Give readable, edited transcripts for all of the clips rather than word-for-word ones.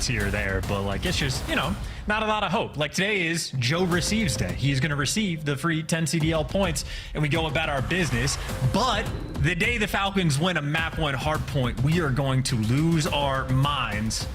points here or there, but like it's just, you know, not a lot of hope. Like today is Joe receives day. He's going to receive the free 10 CDL points and we go about our business. But the day the Falcons win a map 1 hard point, we are going to lose our minds,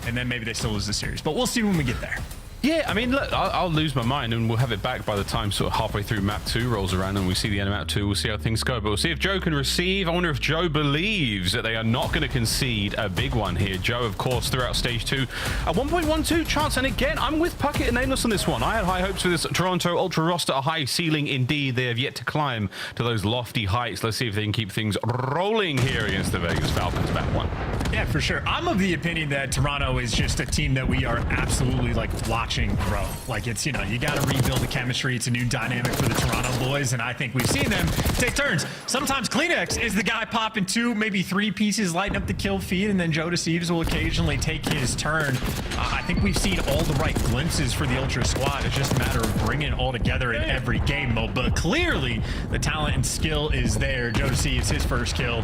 and then maybe they still lose the series, but we'll see when we get there. Yeah, I mean, look, I'll lose my mind and we'll have it back by the time sort of halfway through map 2 rolls around and we see the end of map 2. We'll see how things go, but we'll see if Joe can receive. I wonder if Joe believes that they are not going to concede a big one here. Joe, of course, throughout stage 2, a 1.12 chance, and again, I'm with Puckett and Nameless on this one. I had high hopes for this Toronto Ultra roster, a high ceiling indeed. They have yet to climb to those lofty heights. Let's see if they can keep things rolling here against the Vegas Falcons map 1. Yeah, for sure. I'm of the opinion that Toronto is just a team that we are absolutely like watching grow. Like it's, you know, you got to rebuild the chemistry. It's a new dynamic for the Toronto boys, and I think we've seen them take turns. Sometimes Climax is the guy popping 2, maybe 3 pieces, lighting up the kill feed, and then Joe Deceives will occasionally take his turn. I think we've seen all the right glimpses for the Ultra squad. It's just a matter of bringing it all together in every game mode. But clearly, the talent and skill is there. Joe Deceives, his first kill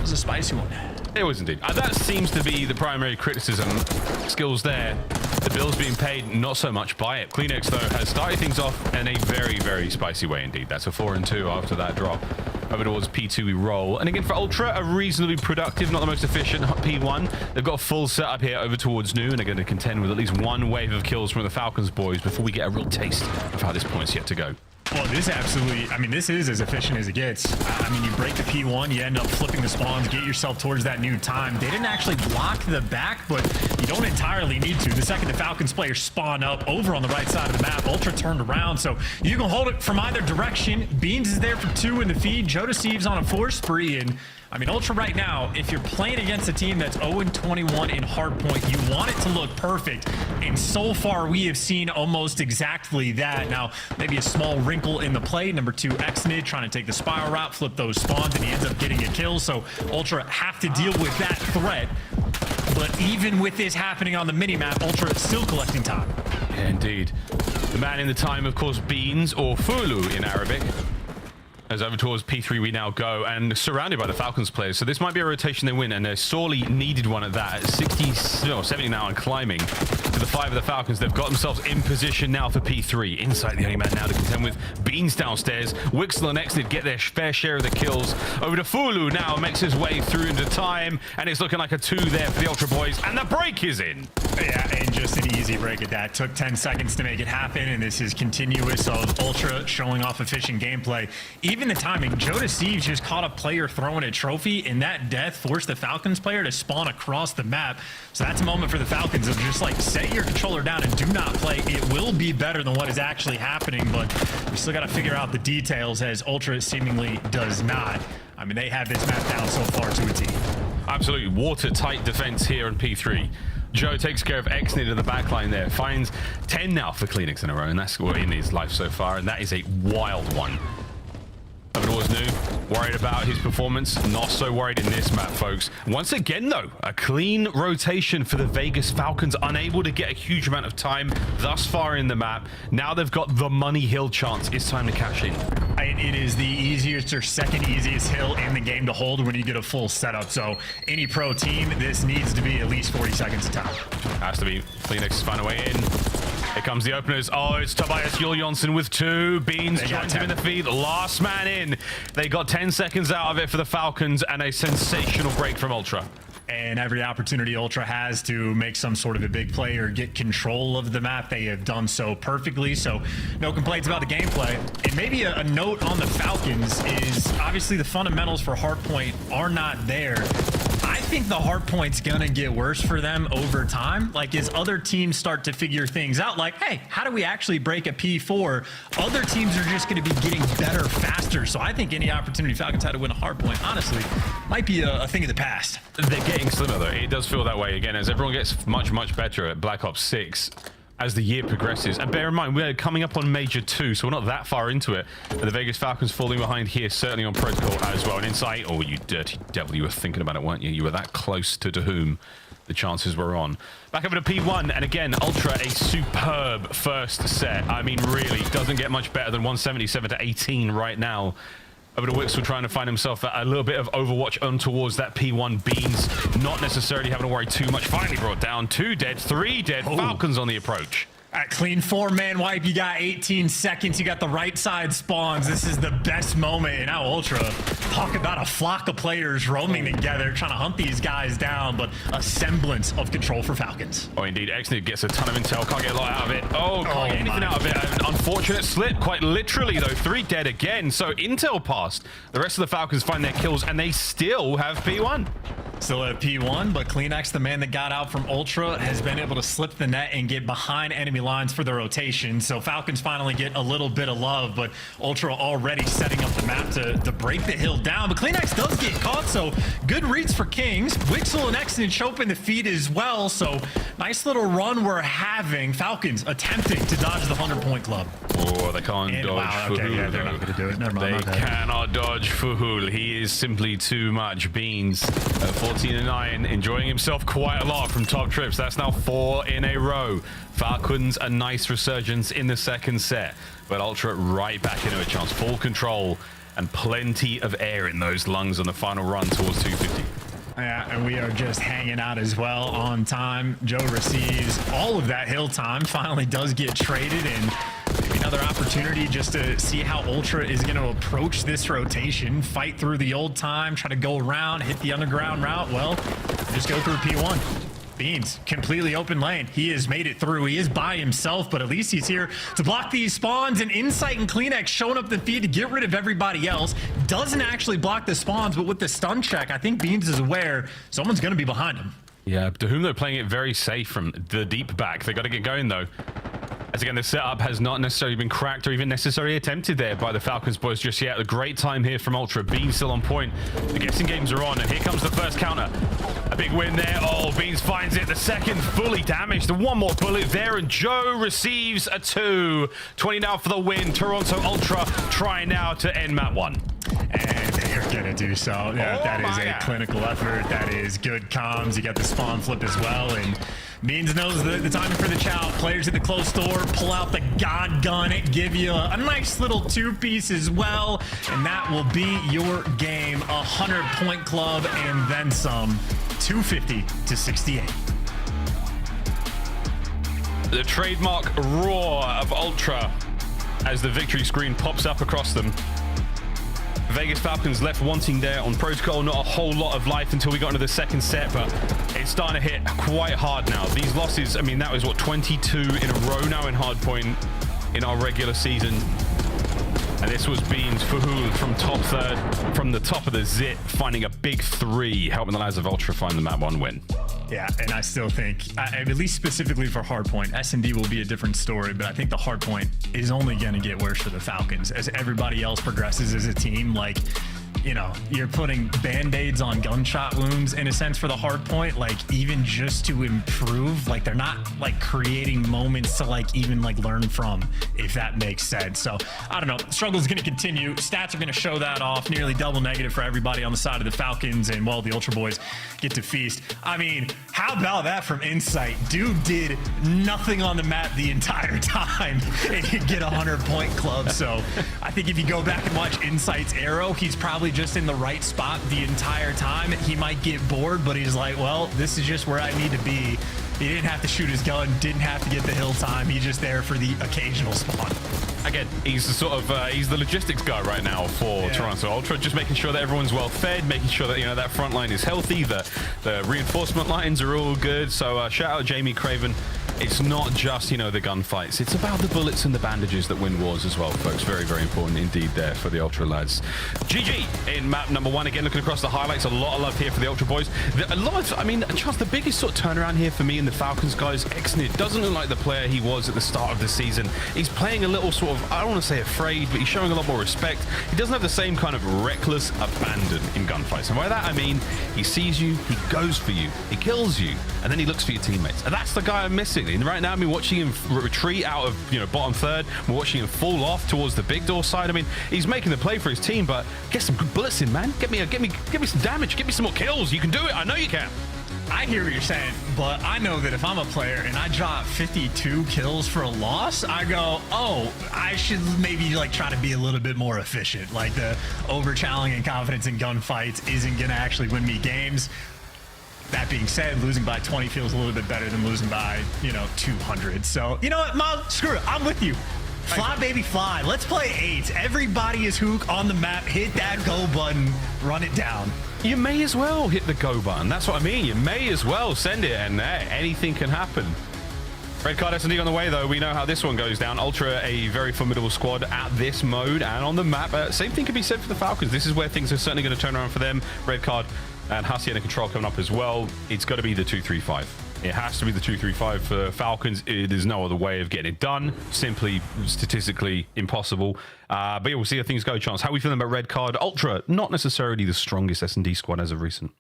was a spicy one. It was indeed. That seems to be the primary criticism. Skills there. The bills being paid, not so much by it. Kleenex, though, has started things off in a very, very spicy way indeed. That's a 4-2 after that drop. Over towards P2 we roll. And again, for Ultra, a reasonably productive, not the most efficient P1. They've got a full setup here over towards New, and they're going to contend with at least one wave of kills from the Falcons boys before we get a real taste of how this point's yet to go. Well, this absolutely, I mean, this is as efficient as it gets. I mean, you break the P1, you end up flipping the spawns, get yourself towards that new time. They didn't actually block the back, but you don't entirely need to. The second the Falcons players spawn up over on the right side of the map, Ultra turned around, so you can hold it from either direction. Beans is there for 2 in the feed. Joe Deceives on a 4 spree, and I mean, Ultra right now, if you're playing against a team that's 0-21 in hardpoint, you want it to look perfect. And so far, we have seen almost exactly that. Now, maybe a small wrinkle in the play. Number 2, Xnid trying to take the spiral route, flip those spawns, and he ends up getting a kill. So Ultra have to deal with that threat. But even with this happening on the minimap, Ultra is still collecting time. Yeah, indeed. The man in the time, of course, Beans, or Fulu in Arabic. As over towards P3 we now go, and surrounded by the Falcons players. So this might be a rotation they win, and they're sorely needed one at that. At 70 now and climbing to the 5 of the Falcons. They've got themselves in position now for P3. Inside the only man now to contend with. Beans downstairs. Wixel and Xnid get their fair share of the kills. Over to Fulu now, makes his way through into time, and it's looking like a 2 there for the Ultra boys, and the break is in. Yeah, and just an easy break at that. Took 10 seconds to make it happen, and this is continuous of Ultra showing off efficient gameplay. Even the timing, Joe Deceives just caught a player throwing a trophy, and that death forced the Falcons player to spawn across the map. So that's a moment for the Falcons of just like, set your controller down and do not play. It will be better than what is actually happening, but we still got to figure out the details, as Ultra seemingly does not. I mean, they have this map down so far to a T. Absolutely watertight defense here in P3. Joe takes care of Xnid in the backline there. Finds 10 now for Kleenex in a row, and that's in his life so far, and that is a wild one. Over towards New, worried about his performance, not so worried in this map, folks. Once again, though, a clean rotation for the Vegas Falcons, unable to get a huge amount of time thus far in the map. Now they've got the Money Hill chance. It's time to cash in. It is the easiest or second easiest hill in the game to hold when you get a full setup. So any pro team, this needs to be at least 40 seconds of time. Has to be. Kleenex is finding a way in. Here comes the openers. Oh, it's Tobias Julianson with 2. Beans joins him in the feed. Last man in. They got 10 seconds out of it for the Falcons, and a sensational break from Ultra. And every opportunity Ultra has to make some sort of a big play or get control of the map, they have done so perfectly. So no complaints about the gameplay. And maybe a note on the Falcons is obviously the fundamentals for hardpoint are not there. I think the hardpoint's gonna get worse for them over time. Like as other teams start to figure things out, like, hey, how do we actually break a P4? Other teams are just gonna be getting better faster. So I think any opportunity Falcons had to win a hardpoint, honestly, might be a thing of the past. They're getting slimmer though. It does feel that way again as everyone gets much, much better at Black Ops 6 as the year progresses. And bear in mind, we're coming up on Major 2, so we're not that far into it. And the Vegas Falcons falling behind here, certainly on Protocol as well. And Insight, oh, you dirty devil, you were thinking about it, weren't you? You were that close to whom the chances were on. Back over to P1, and again, Ultra, a superb first set. I mean, really, doesn't get much better than 177 to 18 right now. Over to Wixel trying to find himself a little bit of overwatch on towards that P1. Beans not necessarily having to worry too much. Finally brought down. 2 dead, 3 dead. Oh. Falcons on the approach. At clean 4-man wipe, you got 18 seconds. You got the right side spawns. This is the best moment in our Ultra. Talk about a flock of players roaming together, trying to hunt these guys down, but a semblance of control for Falcons. Oh, indeed. Exnid gets a ton of intel. Can't get a lot out of it. Oh, can't get anything my. out of it. An unfortunate slip, quite literally, though. 3 dead again. So intel passed. The rest of the Falcons find their kills, and they still have P1. Still at P1, but climax, the man that got out from Ultra, has been able to slip the net and get behind enemy lines for the rotation. So Falcons finally get a little bit of love, but Ultra already setting up the map to break the hill down. But climax does get caught, so good reads for Kings. Wixel and Exton choke in the feed as well, so nice little run we're having. Falcons attempting to dodge the 100-point club. Oh, they can't dodge wow, okay, Fuhul. yeah, they're not going to do it. Never mind. They cannot dodge Fuhul. He is simply too much. Beans at 14-9, enjoying himself quite a lot from top trips. That's now 4 in a row. Falcons, a nice resurgence in the second set, but Ultra right back into a chance. Full control and plenty of air in those lungs on the final run towards 250. Yeah, and we are just hanging out as well on time. Joe receives all of that hill time, finally does get traded, and maybe another opportunity just to see how Ultra is going to approach this rotation, fight through the old time, try to go around, hit the underground route. Well, just go through P1. Beans, completely open lane. He has made it through. He is by himself, but at least he's here to block these spawns. And Insight and climax showing up the feed to get rid of everybody else. Doesn't actually block the spawns, but with the stun check, I think Beans is aware someone's going to be behind him. Yeah, to whom they're playing it very safe from the deep back. They got to get going, though. As again, the setup has not necessarily been cracked or even necessarily attempted there by the Falcons boys just yet. A great time here from Ultra. Beans still on point. The guessing games are on, and here comes the first counter. A big win there. Oh, Beans finds it. The second fully damaged. One more bullet there, and Joe receives a 2. 20 now for the win. Toronto Ultra trying now to end map 1. And they're going to do so. Yeah, that is a clinical effort. That is good comms. You got the spawn flip as well, and Beans knows the timing for the chow. Players at the close door, pull out the God gun, give you a nice little 2-piece as well, and that will be your game. 100-point club and then some. 250 to 68. The trademark roar of Ultra as the victory screen pops up across them. Vegas Falcons left wanting there on protocol. Not a whole lot of life until we got into the second set, but it's starting to hit quite hard now. These losses, I mean, that was what, 22 in a row now in hardpoint in our regular season. And this was Beans Fuhul from top third, from the top of the zit, finding a big 3, helping the lads of Ultra find the map 1 win. Yeah, and I still think, at least specifically for hardpoint, S&D will be a different story, but I think the hardpoint is only going to get worse for the Falcons as everybody else progresses as a team. Like, you know, you're putting band-aids on gunshot wounds in a sense for the hardpoint, like even just to improve. Like they're not like creating moments to like even like learn from, if that makes sense. So I don't know, struggle is going to continue. Stats are going to show that off. Nearly double negative for everybody on the side of the Falcons, and well, the Ultra boys get to feast. I mean, how about that from Insight? Dude did nothing on the map the entire time and he'd get a 100-point club. So I think if you go back and watch Insight's arrow, he's probably just in the right spot the entire time. He might get bored, but he's like, well, this is just where I need to be. He didn't have to shoot his gun, didn't have to get the hill time. He's just there for the occasional spawn. Again, he's the sort of he's the logistics guy right now for Toronto Ultra, just making sure that everyone's well fed, making sure that, you know, that front line is healthy, the reinforcement lines are all good. So shout out Jamie Craven. It's not just, you know, the gunfights. It's about the bullets and the bandages that win wars as well, folks. Very, very important indeed there for the Ultra lads. GG in map number 1. Again, looking across the highlights, a lot of love here for the Ultra boys. A lot of, I mean, Charles, the biggest sort of turnaround here for me in the Falcons, guys, Exnid doesn't look like the player he was at the start of the season. He's playing a little sort of, I don't want to say afraid, but he's showing a lot more respect. He doesn't have the same kind of reckless abandon in gunfights. And by that, I mean, he sees you, he goes for you, he kills you, and then he looks for your teammates. And that's the guy I'm missing. And right now, I've been watching him retreat out of, you know, bottom third. We're watching him fall off towards the big door side. I mean, he's making the play for his team, but get some good bullets in, man. Get me some damage. Get me some more kills. You can do it. I know you can. I hear what you're saying, but I know that if I'm a player and I drop 52 kills for a loss, I go, oh, I should maybe like try to be a little bit more efficient. Like the over-challenging and confidence in gunfights isn't going to actually win me games. That being said, losing by 20 feels a little bit better than losing by, 200. So, you know what, Mom? Screw it. I'm with you. Fly, baby, fly. Let's play 8. Everybody is Hook on the map. Hit that go button. Run it down. You may as well hit the go button. That's what I mean. You may as well send it, and anything can happen. Red card S&D on the way, though. We know how this one goes down. Ultra, a very formidable squad at this mode and on the map. Same thing can be said for the Falcons. This is where things are certainly going to turn around for them. Red card and Hacienda Control coming up as well. It's got to be the 2-3-5. It has to be the 2-3-5 for Falcons. There's no other way of getting it done. Simply statistically impossible. But yeah, we'll see how things go, Chance. How are we feeling about Red card? Ultra, not necessarily the strongest S&D squad as of recent.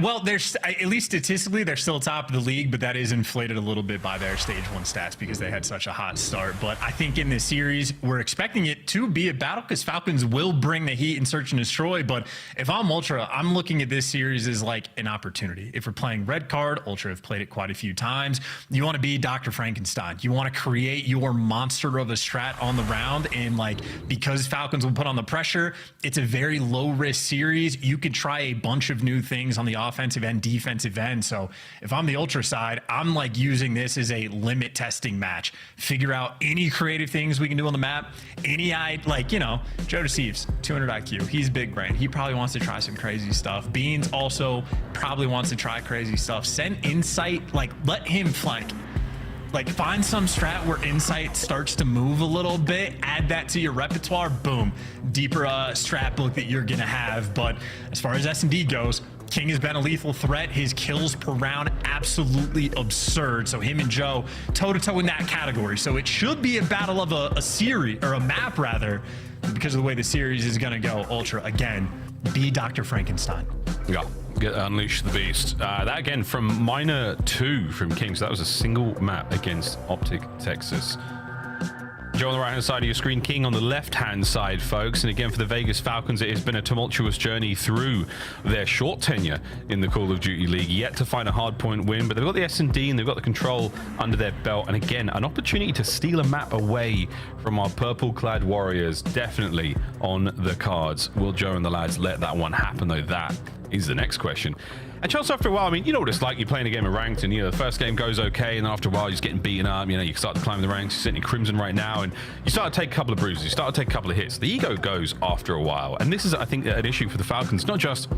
Well, there's at least statistically, they're still top of the league, but that is inflated a little bit by their stage 1 stats because they had such a hot start. But I think in this series, we're expecting it to be a battle because Falcons will bring the heat and search and destroy. But if I'm Ultra, I'm looking at this series as like an opportunity. If we're playing Red card, Ultra have played it quite a few times. You want to be Dr. Frankenstein. You want to create your monster of a strat on the round. And like, because Falcons will put on the pressure, it's a very low risk series. You can try a bunch of new things on the offensive and defensive end. So if I'm the Ultra side, I'm like using this as a limit testing match. Figure out any creative things we can do on the map. Joe Deceives, 200 IQ. He's big brain. He probably wants to try some crazy stuff. Beans also probably wants to try crazy stuff. Send Insight, let him flank. Find some strat where Insight starts to move a little bit, add that to your repertoire, boom, deeper strat book that you're gonna have. But as far as S&D goes, King has been a lethal threat. His kills per round, absolutely absurd. So him and Joe, toe-to-toe in that category. So it should be a battle of a series, or a map rather, because of the way the series is gonna go. Ultra, again, be Dr. Frankenstein. Yeah. Unleash the beast. That again from Minor 2 from King. So that was a single map against Optic Texas. Joe on the right-hand side of your screen, King on the left-hand side, folks. And again, for the Vegas Falcons, it has been a tumultuous journey through their short tenure in the Call of Duty League. Yet to find a hardpoint win, but they've got the S&D and they've got the control under their belt. And again, an opportunity to steal a map away from our purple-clad warriors. Definitely on the cards. Will Joe and the lads let that one happen, though? That is the next question. And Chance, after a while, I mean, you know what it's like. You're playing a game of ranked, and the first game goes okay, and then after a while, you're just getting beaten up. You start to climb the ranks. You're sitting in Crimson right now, and you start to take a couple of bruises. You start to take a couple of hits. The ego goes after a while, and this is, I think, an issue for the Falcons. Not just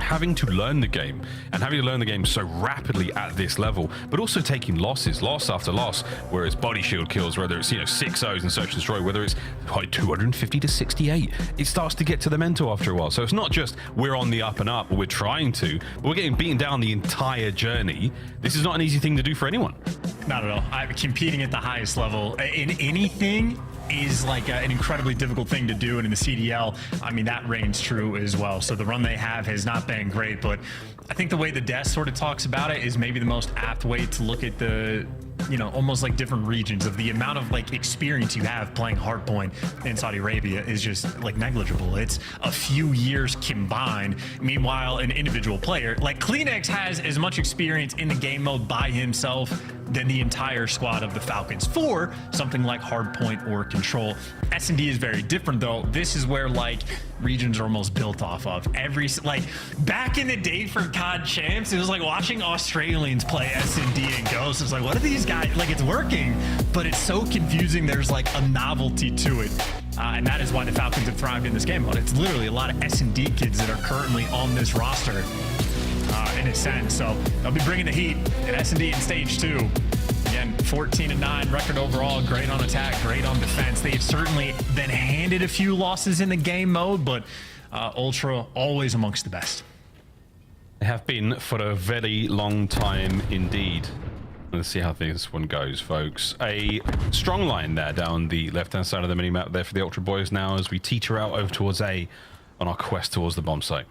having to learn the game and having to learn the game so rapidly at this level, but also taking loss after loss, where it's body shield kills, whether it's 6-0s in search and destroy, whether it's 250 to 68, it starts to get to the mental after a while. So it's not just we're on the up and up, or we're trying to, but we're getting beaten down the entire journey. This is not an easy thing to do for anyone. Not at all. Competing at the highest level in anything is an incredibly difficult thing to do, and in the CDL, I mean, that reigns true as well. So the run they have has not been great, but I think the way the desk sort of talks about it is maybe the most apt way to look at the almost like different regions of the amount of experience you have playing hardpoint in Saudi Arabia is just negligible. It's a few years combined. Meanwhile, an individual player like Climax has as much experience in the game mode by himself than the entire squad of the Falcons for something like hardpoint or control. S&D is very different though. This is where regions are almost built off of. Back in the day for COD champs, it was like watching Australians play S&D and Ghost. It's what are these guys, it's working, but it's so confusing. There's a novelty to it. And that is why the Falcons have thrived in this game mode. It's literally a lot of S&D kids that are currently on this roster in a sense. So they'll be bringing the heat at S&D in stage 2. Again, 14-9 record overall, great on attack, great on defense. They've certainly been handed a few losses in the game mode, but Ultra always amongst the best. They have been for a very long time indeed. Let's see how this one goes, folks. A strong line there down the left-hand side of the mini-map there for the Ultra Boys now as we teeter out over towards A on our quest towards the bomb site.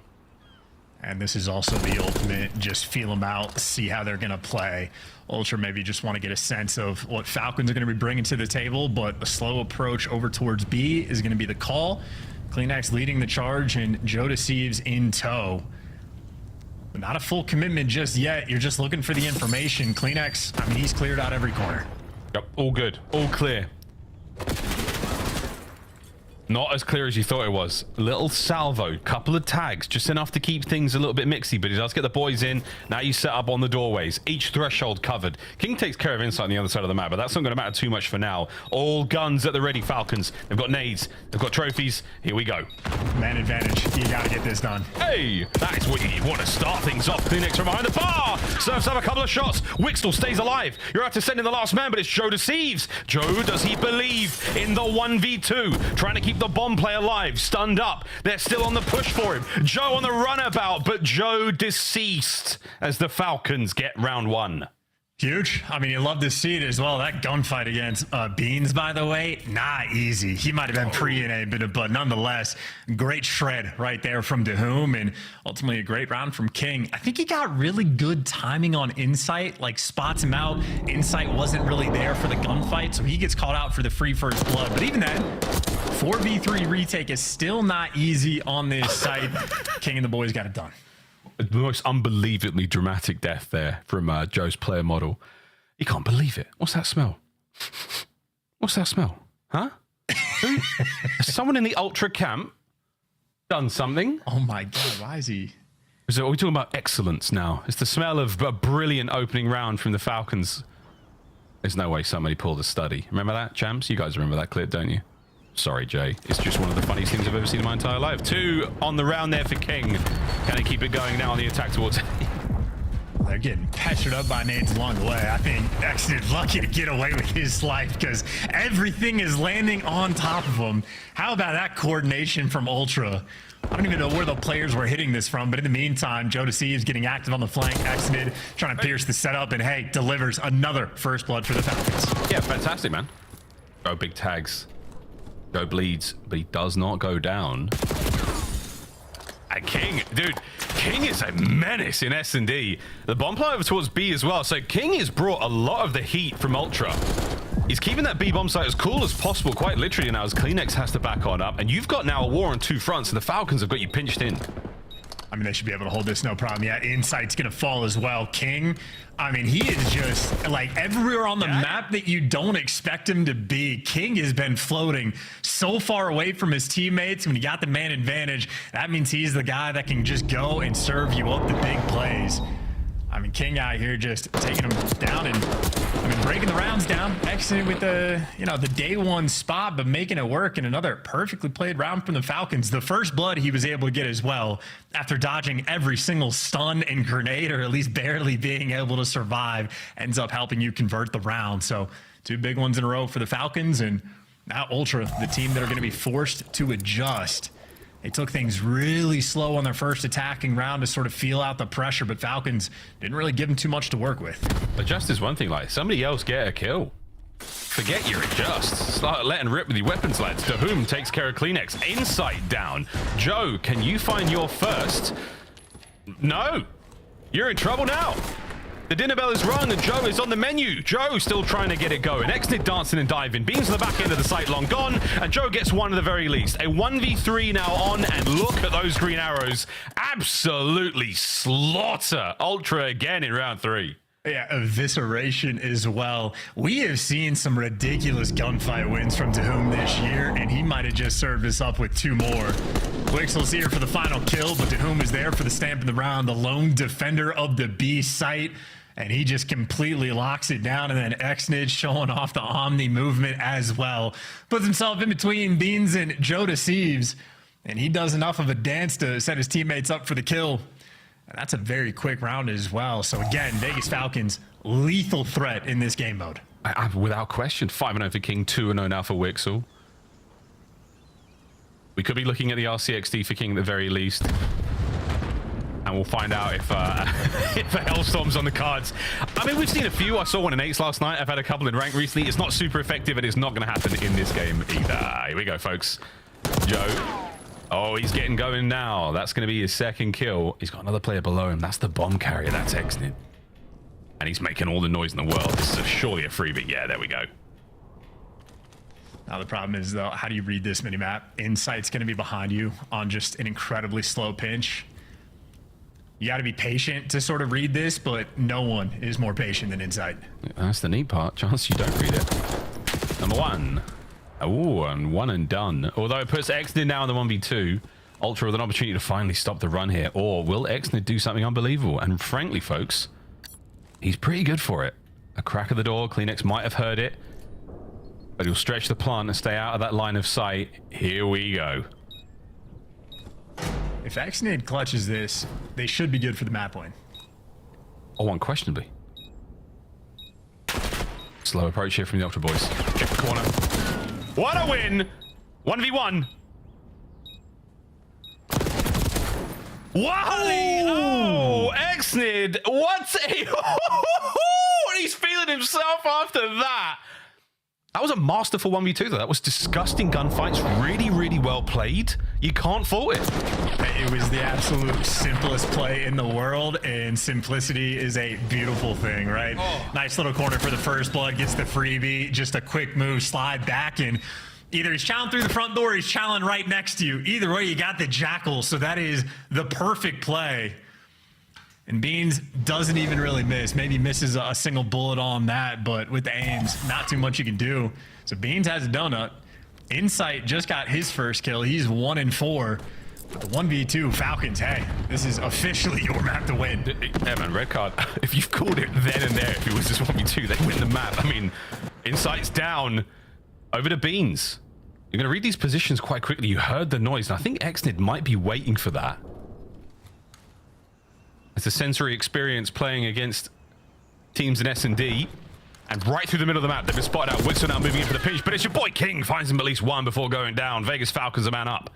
And this is also the ultimate, just feel them out, see how they're going to play. Ultra maybe just want to get a sense of what Falcons are going to be bringing to the table, but a slow approach over towards B is going to be the call. Kleenex leading the charge and Joe Deceives in tow. But not a full commitment just yet. You're just looking for the information. Kleenex, I mean, he's cleared out every corner. Yep, all good. All clear. Not as clear as you thought it was. Little salvo, couple of tags, just enough to keep things a little bit mixy, but he does get the boys in. Now you set up on the doorways. Each threshold covered. King takes care of Insight on the other side of the map, but that's not going to matter too much for now. All guns at the ready, Falcons. They've got nades. They've got trophies. Here we go. Man advantage. You got to get this done. Hey, that is what you need. Want to start things off. Kleenex from behind the bar. Serves up a couple of shots. Wixtel stays alive. You're out to send in the last man, but it's Joe deceives. Joe, does he believe in the 1v2? Trying to keep the bomb play alive, stunned up. They're still on the push for him. Joe on the runabout, but Joe deceased as the Falcons get round one. Huge. I mean, you love to see it as well. That gunfight against Beans, by the way, not easy. He might have been pre-enabled, but nonetheless, great shred right there from Dahum, and ultimately a great round from King. I think he got really good timing on Insight, like spots him out. Insight wasn't really there for the gunfight, so he gets called out for the free first blood. But even then, 4v3 retake is still not easy on this site. King and the boys got it done. The most unbelievably dramatic death there from Joe's player model. You can't believe it. What's that smell? What's that smell? Huh? Has someone in the Ultra camp done something? Oh my God, why is he? Are we talking about excellence now? It's the smell of a brilliant opening round from the Falcons. There's no way somebody pulled a study. Remember that, champs? You guys remember that clip, don't you? Sorry, Jay. It's just one of the funniest things I've ever seen in my entire life. 2 on the round there for King. Can he keep it going now on the attack towards... They're getting pestered up by nades along the way. I think X is lucky to get away with his life because everything is landing on top of him. How about that coordination from Ultra? I don't even know where the players were hitting this from, but in the meantime, Joe Deceives getting active on the flank, Xnid trying to pierce the setup, and hey, delivers another first blood for the Falcons. Yeah, fantastic, man. Oh, big tags. Joe bleeds, but he does not go down. And King, dude, King is a menace in S&D. The bomb play over towards B as well. So King has brought a lot of the heat from Ultra. He's keeping that B bomb site as cool as possible, quite literally now, as Kleenex has to back on up. And you've got now a war on 2 fronts, and the Falcons have got you pinched in. I mean, they should be able to hold this, no problem. Yeah, Insight's going to fall as well. King, I mean, he is just like everywhere on the map that you don't expect him to be. King has been floating so far away from his teammates. When he got the man advantage, that means he's the guy that can just go and serve you up the big plays. I mean, King out here just taking him down and, I mean, breaking the rounds down. Exiting with the, you know, the day one spot, but making it work in another perfectly played round from the Falcons. The first blood he was able to get as well after dodging every single stun and grenade, or at least barely being able to survive, ends up helping you convert the round. So 2 big ones in a row for the Falcons, and now Ultra, the team that are going to be forced to adjust. They took things really slow on their first attacking round to sort of feel out the pressure, but Falcons didn't really give them too much to work with. Adjust is one thing, like somebody else get a kill. Forget your adjust. Start letting rip with your weapons, lads. Dahum takes care of Kleenex. Insight down. Joe, can you find your first? No. You're in trouble now. The dinner bell is rung and Joe is on the menu. Joe still trying to get it going. Xnid dancing and diving. Beans on the back end of the site long gone. And Joe gets one at the very least. A 1v3 now on, and look at those green arrows. Absolutely slaughter Ultra again in round 3. Yeah, evisceration as well. We have seen some ridiculous gunfight wins from Dahum this year, and he might have just served us up with 2 more. Wixel's here for the final kill, but Dahum is there for the stamp in the round, the lone defender of the B site, and he just completely locks it down. And then Xnid showing off the Omni movement as well. Puts himself in between Beans and Joe Deceives, and he does enough of a dance to set his teammates up for the kill. And that's a very quick round as well. So again, Vegas Falcons, lethal threat in this game mode. Without question. 5-0 for King, 2-0 now for Wixel. We could be looking at the RCXD for King at the very least. And we'll find out if if a Hellstorm's on the cards. I mean, we've seen a few. I saw one in 8s last night. I've had a couple in rank recently. It's not super effective, and it's not going to happen in this game either. Here we go, folks. Joe. Oh, he's getting going now. That's going to be his second kill. He's got another player below him. That's the bomb carrier. That's Xnid. And he's making all the noise in the world. This is surely a freebie. Yeah, there we go. Now the problem is, though, how do you read this minimap? Insight's going to be behind you on just an incredibly slow pinch. You got to be patient to sort of read this, but no one is more patient than Insight. That's the neat part. Chance you don't read it. Number 1. Oh, and 1 and done. Although it puts Exnid now in the 1v2. Ultra with an opportunity to finally stop the run here. Or will Exnid do something unbelievable? And frankly, folks, he's pretty good for it. A crack of the door. Kleenex might have heard it. But he'll stretch the plant and stay out of that line of sight. Here we go. If Exnid clutches this, they should be good for the map win. Oh, unquestionably. Slow approach here from the Ultra boys. Check the corner. What a win! 1v1. Wow! Oh, Exnid! What a... He's feeling himself after that. That was a masterful 1v2 though. That was disgusting gunfights. Really, really well played. You can't fault it. It was the absolute simplest play in the world, and simplicity is a beautiful thing, right? Oh. Nice little corner for the first blood, gets the freebie, just a quick move, slide back, and either he's chowing through the front door or he's chowing right next to you. Either way, you got the jackal, so that is the perfect play. And Beans doesn't even really miss. Maybe misses a single bullet on that, but with the aims, not too much you can do. So Beans has a donut. Insight just got his first kill. He's 1 and 4. But the 1v2 Falcons, hey, this is officially your map to win. Yeah, man, red card. If you've called it then and there, if it was just 1v2, they win the map. I mean, Insight's down over to Beans. You're going to read these positions quite quickly. You heard the noise, and I think Exnid might be waiting for that. It's a sensory experience playing against teams in S&D. And right through the middle of the map, they've been spotted out. Wixel now moving in for the pinch, but it's your boy King. Finds him at least 1 before going down. Vegas Falcons a man up.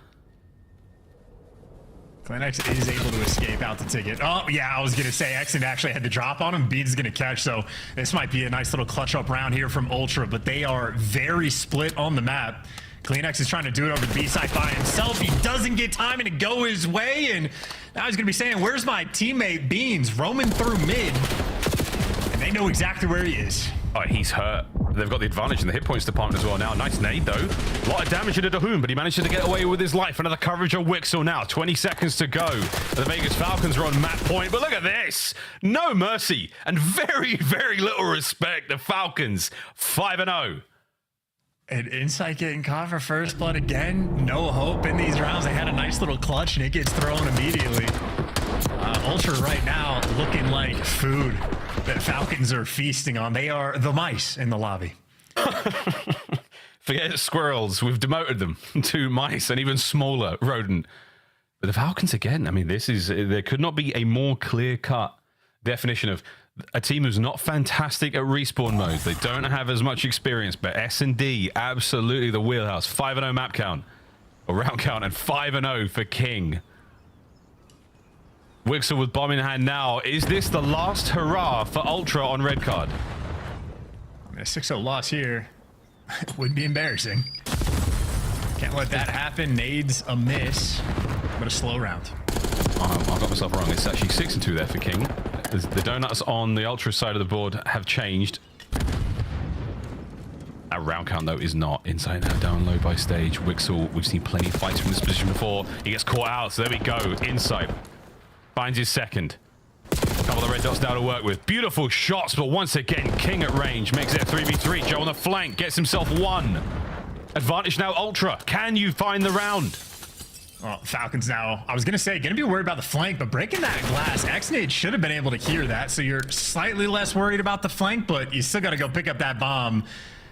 Climax is able to escape out the ticket. Oh, yeah, I was going to say Exnid actually had the drop on him. Beans is going to catch, so this might be a nice little clutch up round here from Ultra, but they are very split on the map. Kleenex is trying to do it over the B side by himself. He doesn't get timing to go his way, and now he's going to be saying, where's my teammate Beans? Roaming through mid, and they know exactly where he is. Oh, he's hurt. They've got the advantage in the hit points department as well now. Nice nade, though. A lot of damage to Dahoon, but he manages to get away with his life. Another coverage of Wixel now. 20 seconds to go. The Vegas Falcons are on map point, but look at this. No mercy and very, very little respect. The Falcons, 5-0. And Insight getting caught for first blood again. No hope in these rounds. They had a nice little clutch, and it gets thrown immediately. Ultra right now looking like food that Falcons are feasting on. They are the mice in the lobby. Forget squirrels. We've demoted them to mice, and even smaller rodent. But the Falcons again, I mean, there could not be a more clear-cut definition of a team who's not fantastic at respawn mode. They don't have as much experience, but S&D, absolutely the wheelhouse. 5-0 map count, or round count, and 5-0 for King. Wixel with bomb in hand now. Is this the last hurrah for Ultra on red card? I mean, a 6-0 loss here would be embarrassing. Can't let that happen. Nades a miss, but a slow round. Oh, I got myself wrong. It's actually 6-2 there for King. The donuts on the Ultra side of the board have changed. Our round count, though, is not. Inside now, down low by stage. Wixel, we've seen plenty of fights from this position before. He gets caught out, so there we go. Inside. Finds his second. A couple of red dots now to work with. Beautiful shots, but once again, King at range. Makes it a 3v3. Joe on the flank. Gets himself 1. Advantage now, Ultra. Can you find the round? Well, Falcons now, I was going to say, going to be worried about the flank, but breaking that glass, Exnid should have been able to hear that, so you're slightly less worried about the flank, but you still got to go pick up that bomb.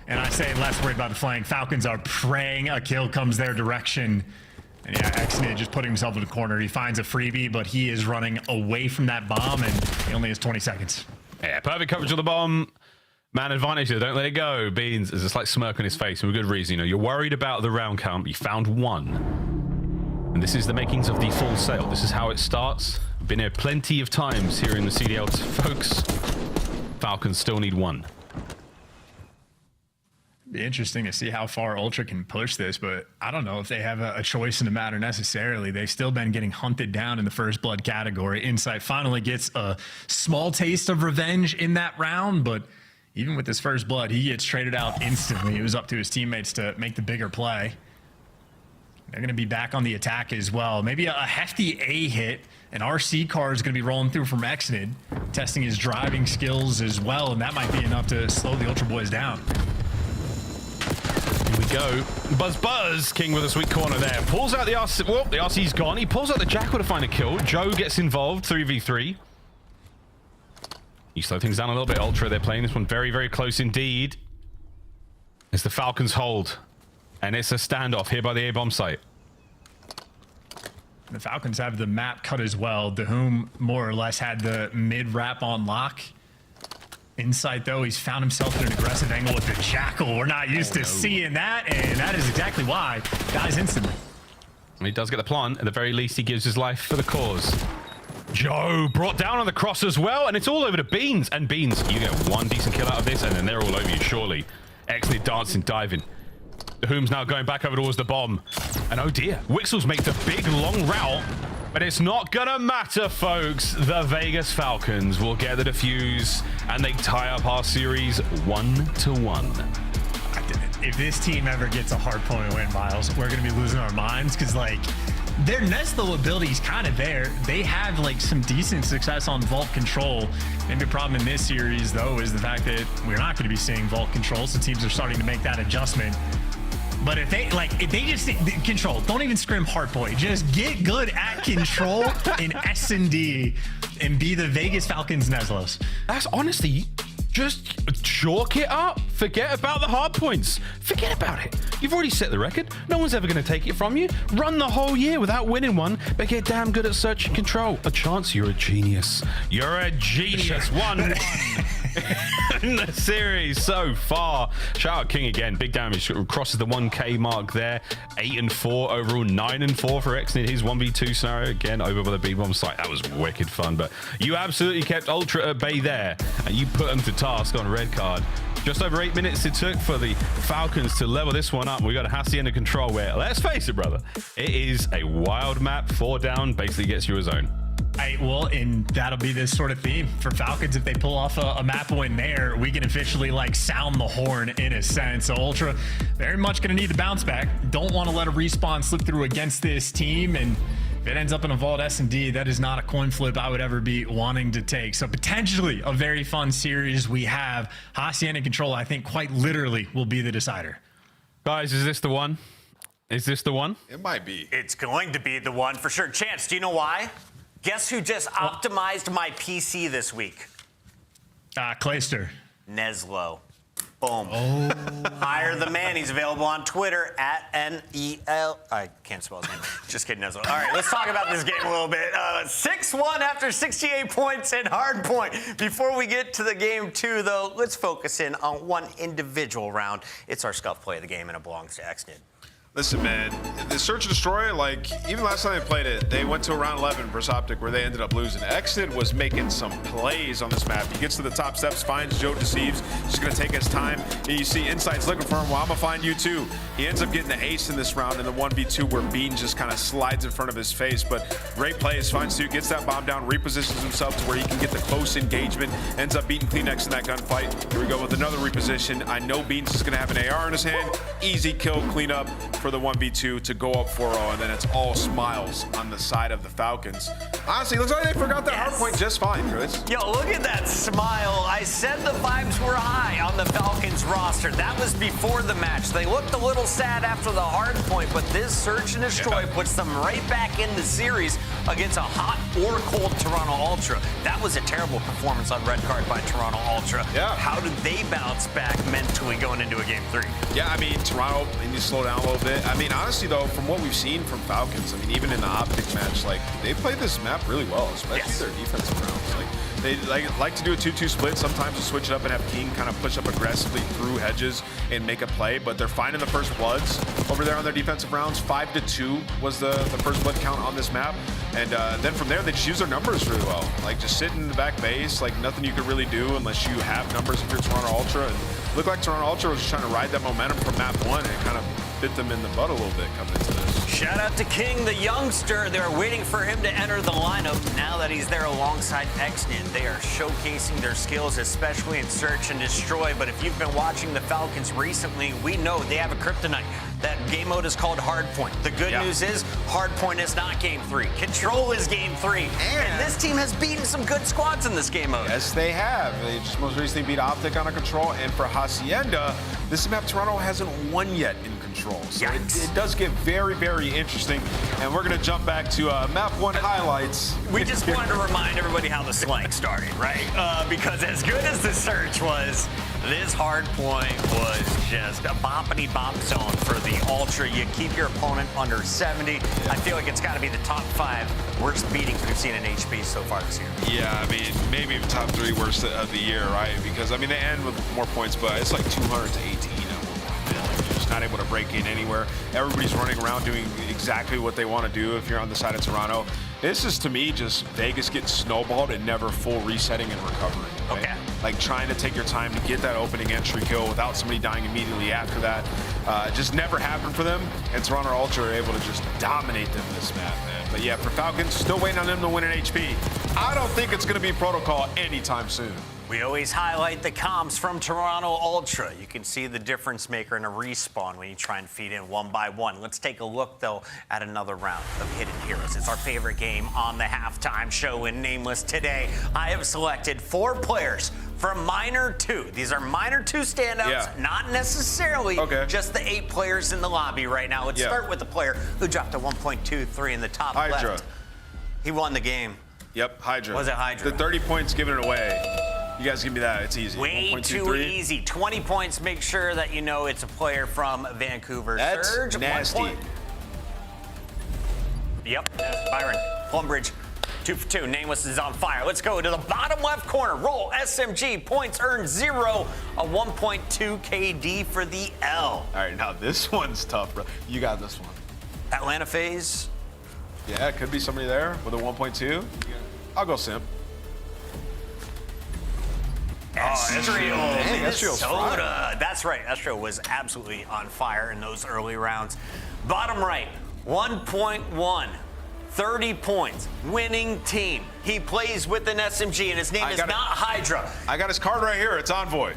And I say less worried about the flank. Falcons are praying a kill comes their direction. And yeah, Exnid just putting himself in the corner. He finds a freebie, but he is running away from that bomb, and he only has 20 seconds. Yeah, perfect coverage of the bomb. Man advantage here. Don't let it go. Beans, there's a slight smirk on his face, and with good reason. You know, you're worried about the round count, but you found 1. And this is the makings of the full sale. This is how it starts. Been here plenty of times here in the CDL, folks. Falcons still need 1. Be interesting to see how far Ultra can push this, but I don't know if they have a choice in the matter necessarily. They've still been getting hunted down in the first blood category. Insight finally gets a small taste of revenge in that round, but even with his first blood, he gets traded out instantly. It was up to his teammates to make the bigger play. They're going to be back on the attack as well. Maybe a hefty A hit. An RC car is going to be rolling through from Exnid, testing his driving skills as well, and that might be enough to slow the Ultra Boys down. Here we go. Buzz. King with a sweet corner there. Pulls out the RC. Well, the RC's gone. He pulls out the Jackal to find a kill. Joe gets involved. 3v3. You slow things down a little bit, Ultra. They're playing this one very, very close indeed. As the Falcons hold. And it's a standoff here by the A-bomb site. The Falcons have the map cut as well. Dahum more or less had the mid-wrap on lock. Insight, though, he's found himself in an aggressive angle with the Jackal. We're not used to seeing that, and that is exactly why. Dies instantly. He does get the plant. At the very least, he gives his life for the cause. Joe brought down on the cross as well, and it's all over to Beans. And Beans, you get one decent kill out of this, and then they're all over you, surely. Exnid dancing, diving. Dahum's now going back over towards the bomb. And oh dear, Wixels make the big long route, but it's not gonna matter, folks. The Vegas Falcons will get the defuse, and they tie up our series 1-1. If this team ever gets a hardpoint win, Miles, we're gonna be losing our minds, because like their Neslo ability is kind of there. They have like some decent success on vault control. Maybe the problem in this series, though, is the fact that we're not going to be seeing vault control, so teams are starting to make that adjustment. But if they just control, don't even scrim hardpoint. Just get good at control in S&D and be the Vegas Falcons Neslos. That's honestly, just chalk it up. Forget about the hard points. Forget about it. You've already set the record. No one's ever going to take it from you. Run the whole year without winning one, but get damn good at search and control. A chance, you're a genius. You're a genius. 1-1 in the series so far. Shout out King again. Big damage. Crosses the 1K mark there. 8-4 overall. 9-4 for Exnid. His 1v2 scenario again over by the B-bomb site. That was wicked fun, but you absolutely kept Ultra at bay there, and you put them to task on red card. Just over 8 minutes it took for the Falcons to level this one up. We got a Hacienda control where, let's face it, brother, it is a wild map. 4 down basically gets you a zone. Right, well, and that'll be this sort of theme for Falcons. If they pull off a map win there, we can officially like sound the horn in a sense. So Ultra very much going to need to bounce back. Don't want to let a respawn slip through against this team, and if it ends up in a vault S&D, that is not a coin flip I would ever be wanting to take. So potentially a very fun series we have. Hacienda control, I think, quite literally will be the decider. Guys, is this the one? Is this the one? It might be. It's going to be the one for sure. Chance, do you know why? Guess who just optimized my PC this week? Clayster. Neslo. Boom. Oh. Hire the man. He's available on Twitter at NEL. I can't spell his name. Just kidding, Neslo. All right, let's talk about this game a little bit. 6-1 after 68 points in hardpoint. Before we get to the game 2, though, let's focus in on one individual round. It's our scuff play of the game, and it belongs to Exnid. Listen, man, the Search and Destroy, like, even last time they played it, they went to a round 11 versus Optic where they ended up losing. Exnid was making some plays on this map. He gets to the top steps, finds Joe Deceives, just going to take his time. And you see Insight's looking for him. Well, I'm going to find you too. He ends up getting the ace in this round in the 1v2 where Bean just kind of slides in front of his face. But great plays, finds two, gets that bomb down, repositions himself to where he can get the close engagement, ends up beating climax in that gunfight. Here we go with another reposition. I know Bean's just going to have an AR in his hand. Easy kill, clean up for the 1v2 to go up 4-0, and then it's all smiles on the side of the Falcons. Honestly, looks like they forgot that hardpoint just fine, Chris. Yo, look at that smile. I said the vibes were high on the Falcons roster. That was before the match. They looked a little sad after the hardpoint, but this Search and Destroy puts them right back in the series against a hot or cold Toronto Ultra. That was a terrible performance on red card by Toronto Ultra. Yeah. How did they bounce back mentally going into a game 3? Yeah, I mean, Toronto, they need to slow down a little bit. I mean, honestly, though, from what we've seen from Falcons, I mean, even in the Optic match, like, they played this map really well, especially their defensive rounds. Like, they like to do a 2-2 split. Sometimes to switch it up and have King kind of push up aggressively through hedges and make a play, but they're finding the first bloods over there on their defensive rounds. 5-2 was the first blood count on this map. And then from there, they just use their numbers really well. Like, just sit in the back base, like, nothing you could really do unless you have numbers if you're Toronto Ultra. And looked like Toronto Ultra was just trying to ride that momentum from map 1 and kind of bit them in the butt a little bit coming into this. Shout out to King, the youngster. They're waiting for him to enter the lineup. Now that he's there alongside Exnid, they are showcasing their skills, especially in Search and Destroy. But if you've been watching the Falcons recently, we know they have a kryptonite. that game mode is called hardpoint. The good news is hardpoint is not game 3. Control is game 3. And this team has beaten some good squads in this game mode. Yes, they have. They just most recently beat Optic on a control. And for Hacienda, this map Toronto hasn't won yet in control. So it does get very, very interesting. And we're going to jump back to map 1 highlights. We just wanted to remind everybody how the slang started, right? Because as good as the search was, this hard point was just a boppity-bop zone for the Ultra. You keep your opponent under 70. I feel like it's got to be the top 5 worst beatings we've seen in HP so far this year. Yeah, I mean, maybe even top 3 worst of the year, right? Because, I mean, they end with more points, but it's like 200 to 18 at one point. You're just not able to break in anywhere. Everybody's running around doing exactly what they want to do if you're on the side of Toronto. This is, to me, just Vegas getting snowballed and never full resetting and recovering. Okay. Like trying to take your time to get that opening entry kill without somebody dying immediately after that. Just never happened for them. And Toronto Ultra are able to just dominate them this map, man. But yeah, for Falcons, still waiting on them to win an HP. I don't think it's going to be Protocol anytime soon. We always highlight the comms from Toronto Ultra. You can see the difference maker in a respawn when you try and feed in one by one. Let's take a look, though, at another round of Hidden Heroes. It's our favorite game on the halftime show in Nameless. Today, I have selected 4 players from Minor 2. These are Minor 2 standouts, not necessarily just the 8 players in the lobby right now. Let's start with the player who dropped a 1.23 in the top Hydra. left. He won the game. Yep, Hydra. Was it Hydra? The 30 points giving it away. You guys give me that. It's easy. Way too easy. 20 points. Make sure that you know it's a player from Vancouver. That's Surge, nasty. 1 point. Yep, Byron. Plumbridge, 2 for 2. Nameless is on fire. Let's go to the bottom left corner. Roll SMG. Points earned 0. A 1.2 KD for the L. All right, now this one's tough, bro. You got this one. Atlanta FaZe. Yeah, it could be somebody there with a 1.2. I'll go Simp. Estriel, Estriel's Minnesota. That's right. Estriel was absolutely on fire in those early rounds. Bottom right, 1.1. 30 points, winning team. He plays with an SMG, and his name is not Hydra. I got his card right here. It's Envoy.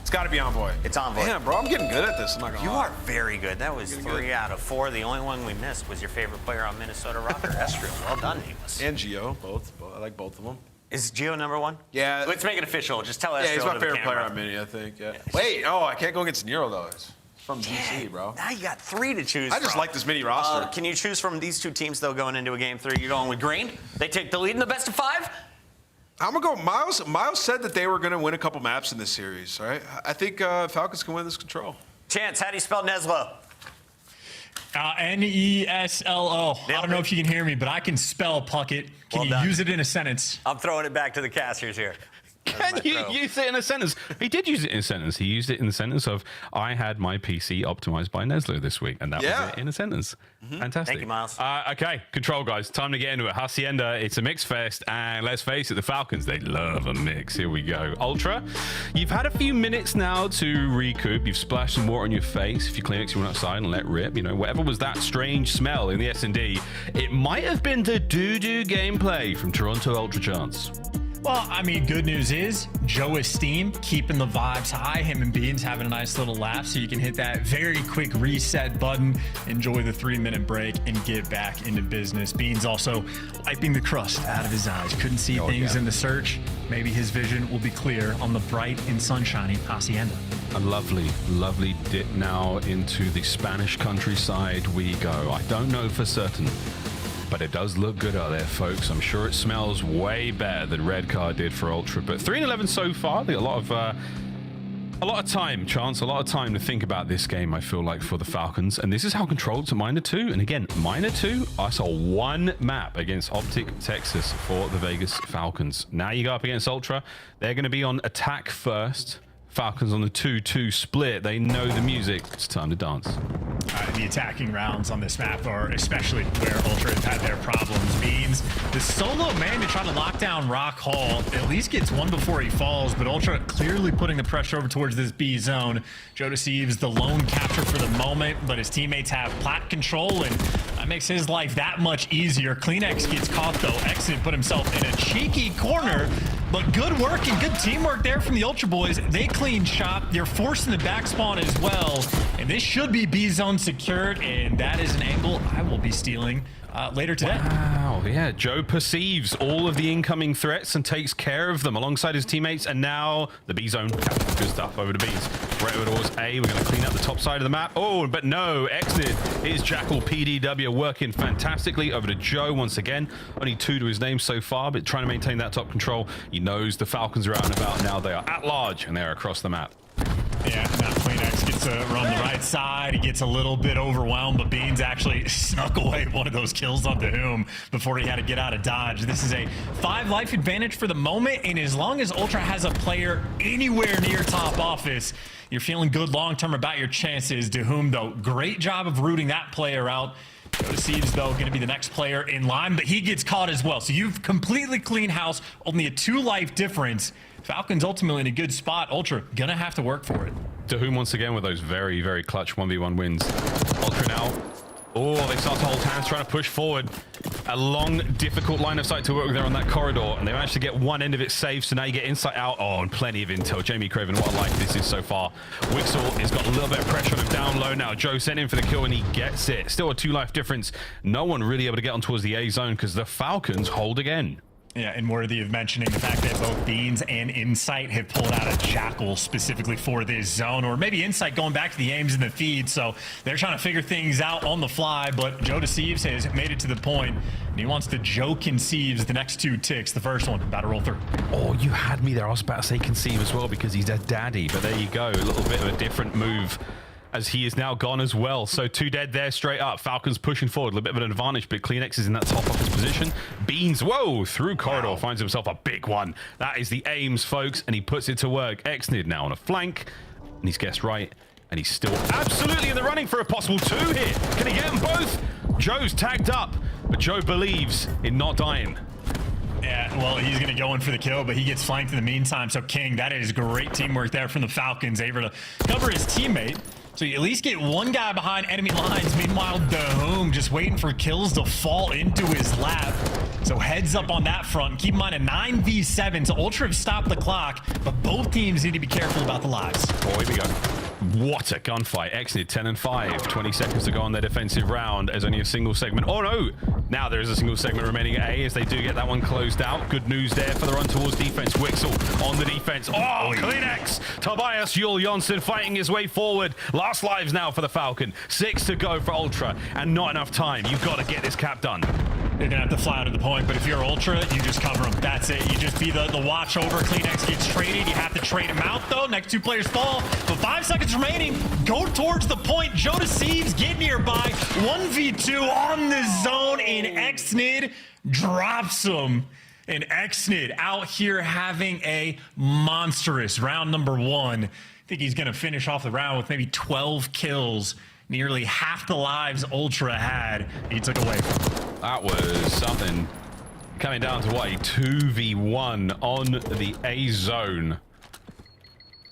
It's got to be Envoy. It's Envoy. Damn, bro, I'm getting good at this. I'm not gonna lie. You are very good. That was 3 out of 4. The only one we missed was your favorite player on Minnesota Rocker, Estriel. Well done, Nameless. And Gio, both. I like both of them. Is Gio number 1? Yeah. Let's make it official. Just tell Estriel. Yeah, he's my to favorite the player camera. on Mini, I think. Yeah. Wait, I can't go against Nero, though. It's from GC, bro. Now you got 3 to choose I just from. like this Mini roster. Can you choose from these 2 teams, though, going into a game 3? You're going with Green. They take the lead in the best of 5? I'm going to go Miles. Miles said that they were going to win a couple maps in this series, all right? I think Falcons can win this control. Chance, how do you spell Neslo? Neslo. I don't know if you can hear me, but I can spell Puckett. Can you use it in a sentence? I'm throwing it back to the casters here. Can you use it in a sentence? He did use it in a sentence. He used it in the sentence of, I had my PC optimized by Neslo this week. And that was it in a sentence. Fantastic. Thank you, Miles. Okay, control, guys. Time to get into it. Hacienda, it's a mix fest. And let's face it, the Falcons, they love a mix. Here we go. Ultra, you've had a few minutes now to recoup. You've splashed some water on your face. If you climax, you went outside and let rip. You know, whatever was that strange smell in the S&D, it might have been the doo-doo gameplay from Toronto Ultra Chance. Well, I mean, good news is Joe Esteem keeping the vibes high. Him and Beans having a nice little laugh, so you can hit that very quick reset button, enjoy the 3-minute break, and get back into business. Beans also wiping the crust out of his eyes. Couldn't see things in the search. Maybe his vision will be clear on the bright and sunshiny Hacienda. A lovely, lovely dip now into the Spanish countryside we go. I don't know for certain, but it does look good out there, folks. I'm sure it smells way better than Red Card did for Ultra. But 3-11 so far. They got a lot of time, Chance, a lot of time to think about this game, I feel like, for the Falcons. And this is how controlled to Minor 2. And again, Minor 2, I saw 1 map against Optic Texas for the Vegas Falcons. Now you go up against Ultra. They're going to be on attack first. Falcons on the 2-2 split. They know the music. It's time to dance. The attacking rounds on this map are especially where Ultra have had their problems. Means the solo man to try to lock down Rock Hall at least gets 1 before he falls, but Ultra clearly putting the pressure over towards this B zone. Joe deceives the lone capture for the moment, but his teammates have plat control, and that makes his life that much easier. CleanX gets caught though. Exit put himself in a cheeky corner. But good work and good teamwork there from the Ultra Boys. They clean shop. They're forcing the back spawn as well. And this should be B zone secured. And that is an angle I will be stealing later today. Wow, yeah. Joe perceives all of the incoming threats and takes care of them alongside his teammates. And now the B zone. Good stuff over to B's. Right over towards A. We're going to clean up the top side of the map. Oh, but no. Exnid is Jackal PDW working fantastically over to Joe once again. Only 2 to his name so far, but trying to maintain that top control. He knows the Falcons are out and about now. They are at large and they are across the map. Yeah, now Climax gets to run the right side. He gets a little bit overwhelmed, but Beans actually snuck away one of those kills on Doom before he had to get out of dodge. This is a 5 life advantage for the moment, and as long as Ultra has a player anywhere near top office, you're feeling good long-term about your chances. Doom, though, great job of rooting that player out. Sieves, though, going to be the next player in line, but he gets caught as well. So you've completely clean house, only a 2 life difference. Falcons ultimately in a good spot. Ultra gonna have to work for it. Doom once again with those very, very clutch 1v1 wins. Ultra now. Oh, they start to hold hands, trying to push forward. A long, difficult line of sight to work with there on that corridor, and they managed to get one end of it safe, so now you get insight out. Oh, and plenty of intel. Jamie Craven, what a life this is so far. Wixel has got a little bit of pressure on him down low now. Joe sent in for the kill, and he gets it. Still a 2 life difference. No one really able to get on towards the A zone, because the Falcons hold again. Yeah, and worthy of mentioning the fact that both Beans and Insight have pulled out a Jackal specifically for this zone, or maybe Insight going back to the aims in the feed, so they're trying to figure things out on the fly, but Joe Deceives has made it to the point, and he wants to Joe Conceives the next 2 ticks. The first one, about to roll through. Oh, you had me there. I was about to say Conceive as well, because he's a daddy, but there you go. A little bit of a different move, as he is now gone as well. So 2 dead there straight up. Falcons pushing forward, a little bit of an advantage, but CleanX is in that top of his position. Beans, whoa, through corridor, finds himself a big one. That is the aims, folks, and he puts it to work. Exnid now on a flank, and he's guessed right, and he's still absolutely in the running for a possible 2 here. Can he get them both? Joe's tagged up, but Joe believes in not dying. Yeah, well, he's going to go in for the kill, but he gets flanked in the meantime. So King, that is great teamwork there from the Falcons, able to cover his teammate. So you at least get one guy behind enemy lines. Meanwhile, Doom just waiting for kills to fall into his lap. So heads up on that front. Keep in mind a 9v7. So Ultra have stopped the clock, but both teams need to be careful about the lives. Oh, here we go. What a gunfight. Exit 10 and 5. 20 seconds to go on their defensive round as only a single segment. Oh no! Now there is a single segment remaining at A as they do get that one closed out. Good news there for the run towards defense. Wixel on the defense. Oh, CleanX! Tobias Yul Jonsson fighting his way forward. Last lives now for the Falcon. 6 to go for Ultra and not enough time. You've got to get this cap done. You're gonna have to fly out of the point, but if you're Ultra, you just cover them. That's it. You just be the watch over. CleanX gets traded. You have to trade him out though. Next 2 players fall. But 5 seconds remaining. Go towards the point. Joe Deceives get nearby. 1v2 on the zone, and Exnid drops him. And Exnid out here having a monstrous round number 1. I think he's gonna finish off the round with maybe 12 kills. Nearly half the lives Ultra had, he took away from him. That was something. Coming down to what, a 2v1 on the A zone.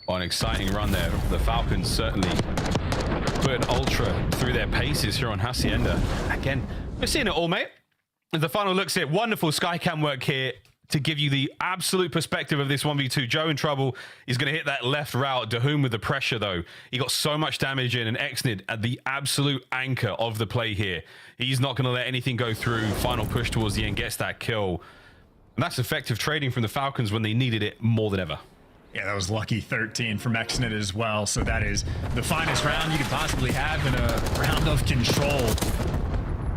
Oh, an exciting run there. The Falcons certainly put Ultra through their paces here on Hacienda. Again, we're seeing it all, mate. The final looks here. Wonderful Skycam work here to give you the absolute perspective of this 1v2. Joe in trouble. He's going to hit that left route. Dahoum with the pressure, though. He got so much damage in, and Exnid at the absolute anchor of the play here. He's not going to let anything go through. Final push towards the end, gets that kill. And that's effective trading from the Falcons when they needed it more than ever. Yeah, that was lucky 13 from Exnid as well. So that is the finest round you could possibly have in a round of control.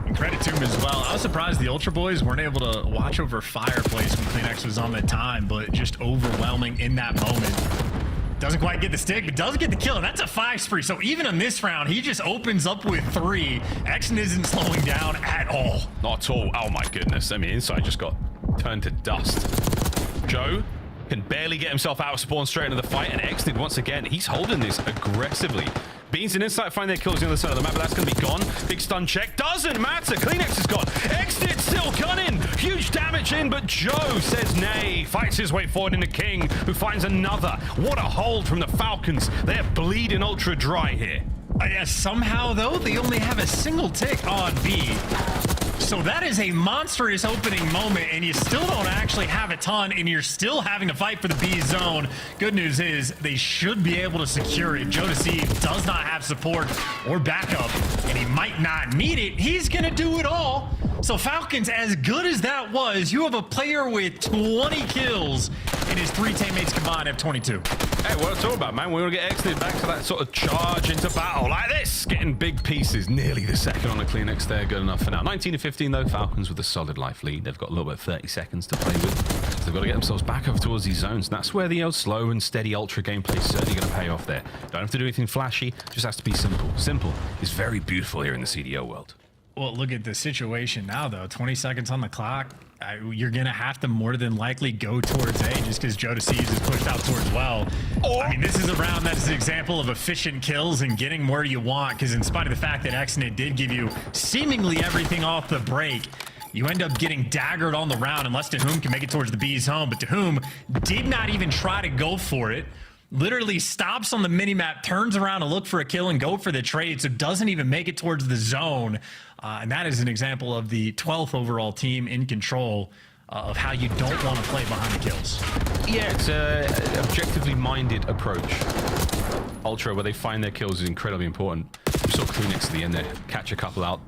And credit to him as well. I was surprised the Ultra Boys weren't able to watch over Fireplace when CleanX was on the time, but just overwhelming in that moment. Doesn't quite get the stick, but does get the kill, and that's a 5 spree. So even in this round, he just opens up with 3. Exnid isn't slowing down at all. Not at all. Oh my goodness. I mean, Inside just got turned to dust. Joe can barely get himself out of spawn straight into the fight, and Exnid once again, he's holding this aggressively. Beans and Insight find their kills on the other side of the map, but that's going to be gone. Big stun check. Doesn't matter. CleanX is gone. Exnid still gunning. Huge damage in, but Joe says nay. Fights his way forward into King, who finds another. What a hold from the Falcons. They're bleeding Ultra dry here. Yeah, somehow, though, they only have a single tick on B. So that is a monstrous opening moment, and you still don't actually have a ton, and you're still having to fight for the B zone. Good news is they should be able to secure it. Joe Deceive does not have support or backup, and he might not need it. He's going to do it all. So Falcons, as good as that was, you have a player with 20 kills, and his 3 teammates combined have 22. Hey, what it's all about, man. We want to get exited back to that sort of charge into battle like this. Getting big pieces. Nearly the second on the climax there. Good enough for now. 19-15, though. Falcons with a solid life lead. They've got a little bit of 30 seconds to play with. So they've got to get themselves back over towards these zones. And that's where the slow and steady ultra gameplay is certainly going to pay off there. Don't have to do anything flashy. Just has to be simple. Simple is very beautiful here in the CDO world. Well, look at the situation now, though. 20 seconds on the clock. You're going to have to more than likely go towards A just because Joe Deceives is pushed out towards well. I mean, this is a round that is an example of efficient kills and getting where you want, because in spite of the fact that Exnit did give you seemingly everything off the break, you end up getting daggered on the round unless Tahum can make it towards the B's home. But Tahum did not even try to go for it. Literally stops on the minimap, turns around to look for a kill and go for the trade, so doesn't even make it towards the zone. And that is an example of the 12th overall team in control of how you don't want to play behind the kills. Yeah, it's an objectively minded approach. Ultra, where they find their kills, is incredibly important. We saw climax at the end there, catch a couple out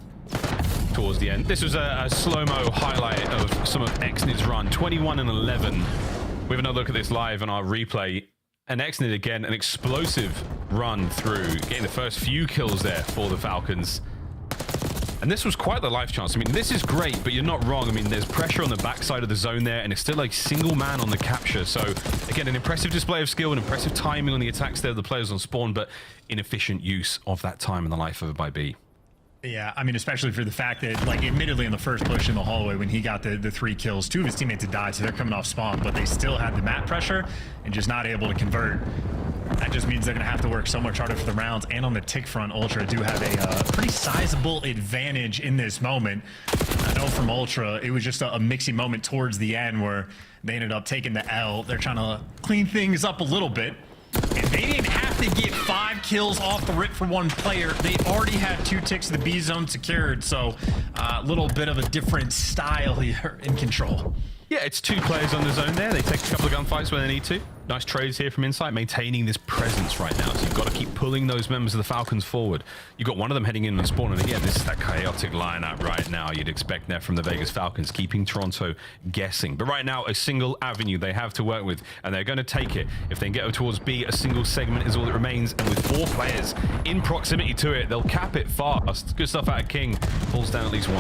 towards the end. This was a slow-mo highlight of some of Exnit's run, 21-11. We have another look at this live on our replay. And Exnit again, an explosive run through, getting the first few kills there for the Falcons. And this was quite the life chance. I mean, this is great, but you're not wrong. I mean, there's pressure on the backside of the zone there, and it's still like single man on the capture. So again, an impressive display of skill and impressive timing on the attacks there of the players on spawn, but inefficient use of that time in the life of it by B. Yeah, I mean, especially for the fact that, like, admittedly in the first push in the hallway when he got the 3 kills, 2 of his teammates had died, so they're coming off spawn, but they still had the map pressure and just not able to convert. That just means they're going to have to work so much harder for the rounds. And on the tick front, Ultra do have a pretty sizable advantage in this moment. I know from Ultra, it was just a mixy moment towards the end where they ended up taking the L. They're trying to clean things up a little bit. And they didn't have to get 5 kills off the rip for one player. They already had 2 ticks of the B zone secured. So a little bit of a different style here in control. Yeah, it's 2 players on the zone there. They take a couple of gunfights when they need to. Nice trades here from Insight, maintaining this presence right now. So you've got to keep pulling those members of the Falcons forward. You've got one of them heading in and spawn. And again, this is that chaotic lineup right now. You'd expect that from the Vegas Falcons, keeping Toronto guessing. But right now, a single avenue they have to work with, and they're going to take it. If they can get towards B, a single segment is all that remains. And with 4 players in proximity to it, they'll cap it fast. Good stuff out of King. Pulls down at least 1.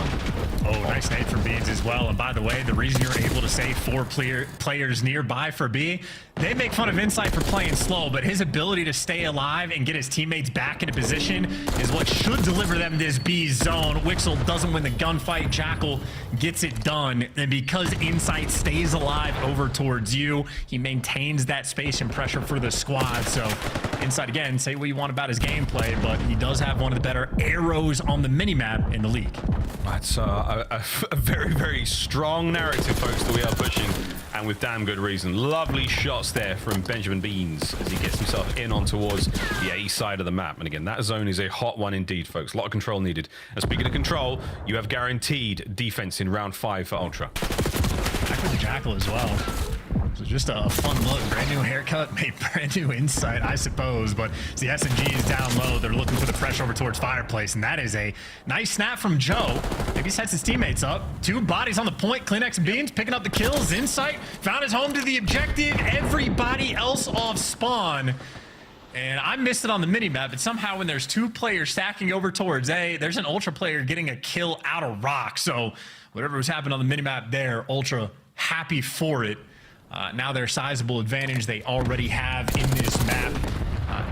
Oh, nice nade from Beans as well. And by the way, the reason you're able to save 4 players nearby for B, they make fun of Insight for playing slow, but his ability to stay alive and get his teammates back into position is what should deliver them this B zone. Wixel doesn't win the gunfight. Jackal gets it done. And because Insight stays alive over towards you, he maintains that space and pressure for the squad. So Insight, again, say what you want about his gameplay, but he does have one of the better arrows on the minimap in the league. That's a very, very strong narrative, folks, that we are pushing, and with damn good reason. Lovely shots there from Benjamin Beans as he gets himself in on towards the A side of the map. And again, that zone is a hot one indeed, folks. A lot of control needed. And speaking of control, you have guaranteed defense in round 5 for Ultra. Back with the Jackal as well. So just a fun look. Brand new haircut, made brand new Insight, I suppose. But the SMG is down low. They're looking for the pressure over towards Fireplace. And that is a nice snap from Joe. Maybe sets his teammates up. 2 bodies on the point. Climax and Beans picking up the kills. Insight found his home to the objective. Everybody else off spawn. And I missed it on the minimap, but somehow when there's 2 players stacking over towards A, there's an Ultra player getting a kill out of rock. So whatever was happening on the minimap there, Ultra happy for it. Now their sizable advantage they already have in this map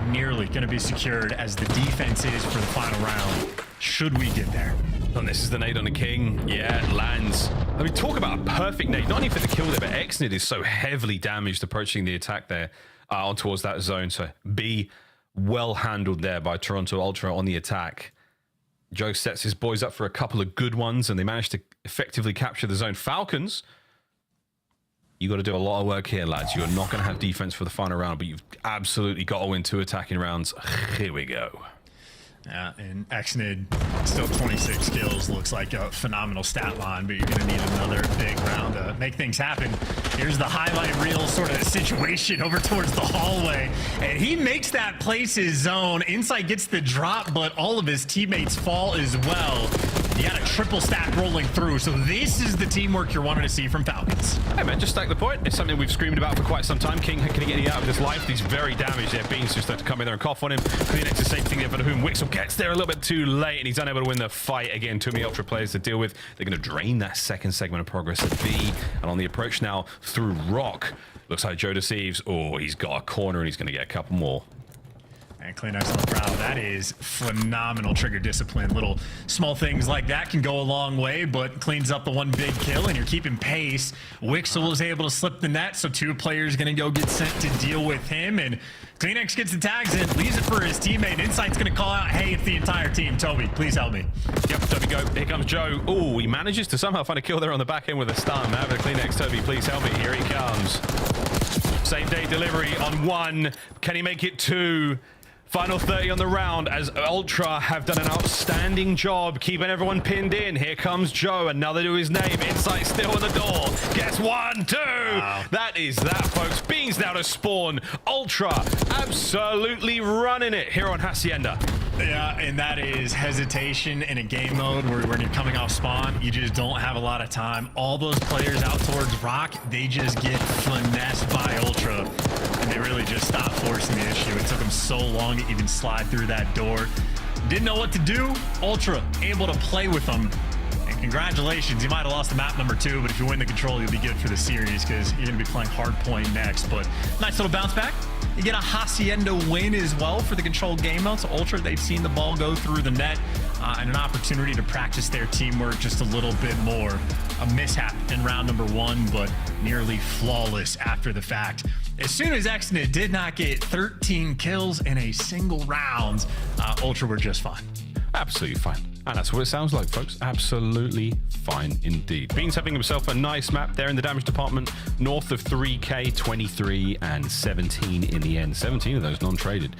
nearly going to be secured as the defense is for the final round, should we get there. And this is the nade on the King. Yeah, it lands. I mean, talk about a perfect nade. Not only for the kill there, but Exnit is so heavily damaged approaching the attack there on towards that zone. So B, well handled there by Toronto Ultra on the attack. Joe sets his boys up for a couple of good ones, and they managed to effectively capture the zone. Falcons, you got to do a lot of work here, lads. You're not going to have defense for the final round, but you've absolutely got to win 2 attacking rounds. Here we go. Yeah, and Xnid still 26 kills. Looks like a phenomenal stat line, but you're going to need another big round to make things happen. Here's the highlight reel sort of situation over towards the hallway. And he makes that place his zone. Insight gets the drop, but all of his teammates fall as well. You got a triple stack rolling through. So this is the teamwork you're wanting to see from Falcons. Hey, man, just stack the point. It's something we've screamed about for quite some time. King, can he get any out of this life? He's very damaged there. Beans just have to come in there and cough on him. Climax the same thing there for whom Wixel gets there a little bit too late, and he's unable to win the fight. Again, too many Ultra players to deal with. They're going to drain that second segment of progress at B. And on the approach now through Rock, looks like Joe Deceives. Oh, he's got a corner, and he's going to get a couple more. And Climax on the prowl. That is phenomenal trigger discipline. Little small things like that can go a long way, but cleans up the one big kill, and you're keeping pace. Wixel is able to slip the net, so 2 players going to go get sent to deal with him, and Climax gets the tags in, leaves it for his teammate. Insight's going to call out, hey, it's the entire team. Toby, please help me. Yep, Toby, go. Here comes Joe. Oh, he manages to somehow find a kill there on the back end with a stun. Now for Climax. Toby, please help me. Here he comes. Same day delivery on 1. Can he make it 2? Final 30 on the round as Ultra have done an outstanding job keeping everyone pinned in. Here comes Joe, another to his name. Insight still on the door. Gets 1, 2. Wow. That is that, folks. Beans now to spawn. Ultra absolutely running it here on Hacienda. Yeah, and that is hesitation in a game mode where when you're coming off spawn, you just don't have a lot of time. All those players out towards Rock, they just get finessed by Ultra, and they really just stop forcing the issue. It took them so long to even slide through that door. Didn't know what to do. Ultra able to play with them. And congratulations, you might have lost the map number 2, but if you win the control, you'll be good for the series because you're going to be playing hardpoint next. But nice little bounce back. You get a Hacienda win as well for the control game mode. So Ultra, they've seen the ball go through the net and an opportunity to practice their teamwork just a little bit more. A mishap in round number 1, but nearly flawless after the fact. As soon as Xnid did not get 13 kills in a single round, Ultra were just fine. Absolutely fine. And that's what it sounds like, folks. Absolutely fine indeed. Beans having himself a nice map there in the damage department. North of 3k, 23 and 17 in the end. 17 of those non-traded.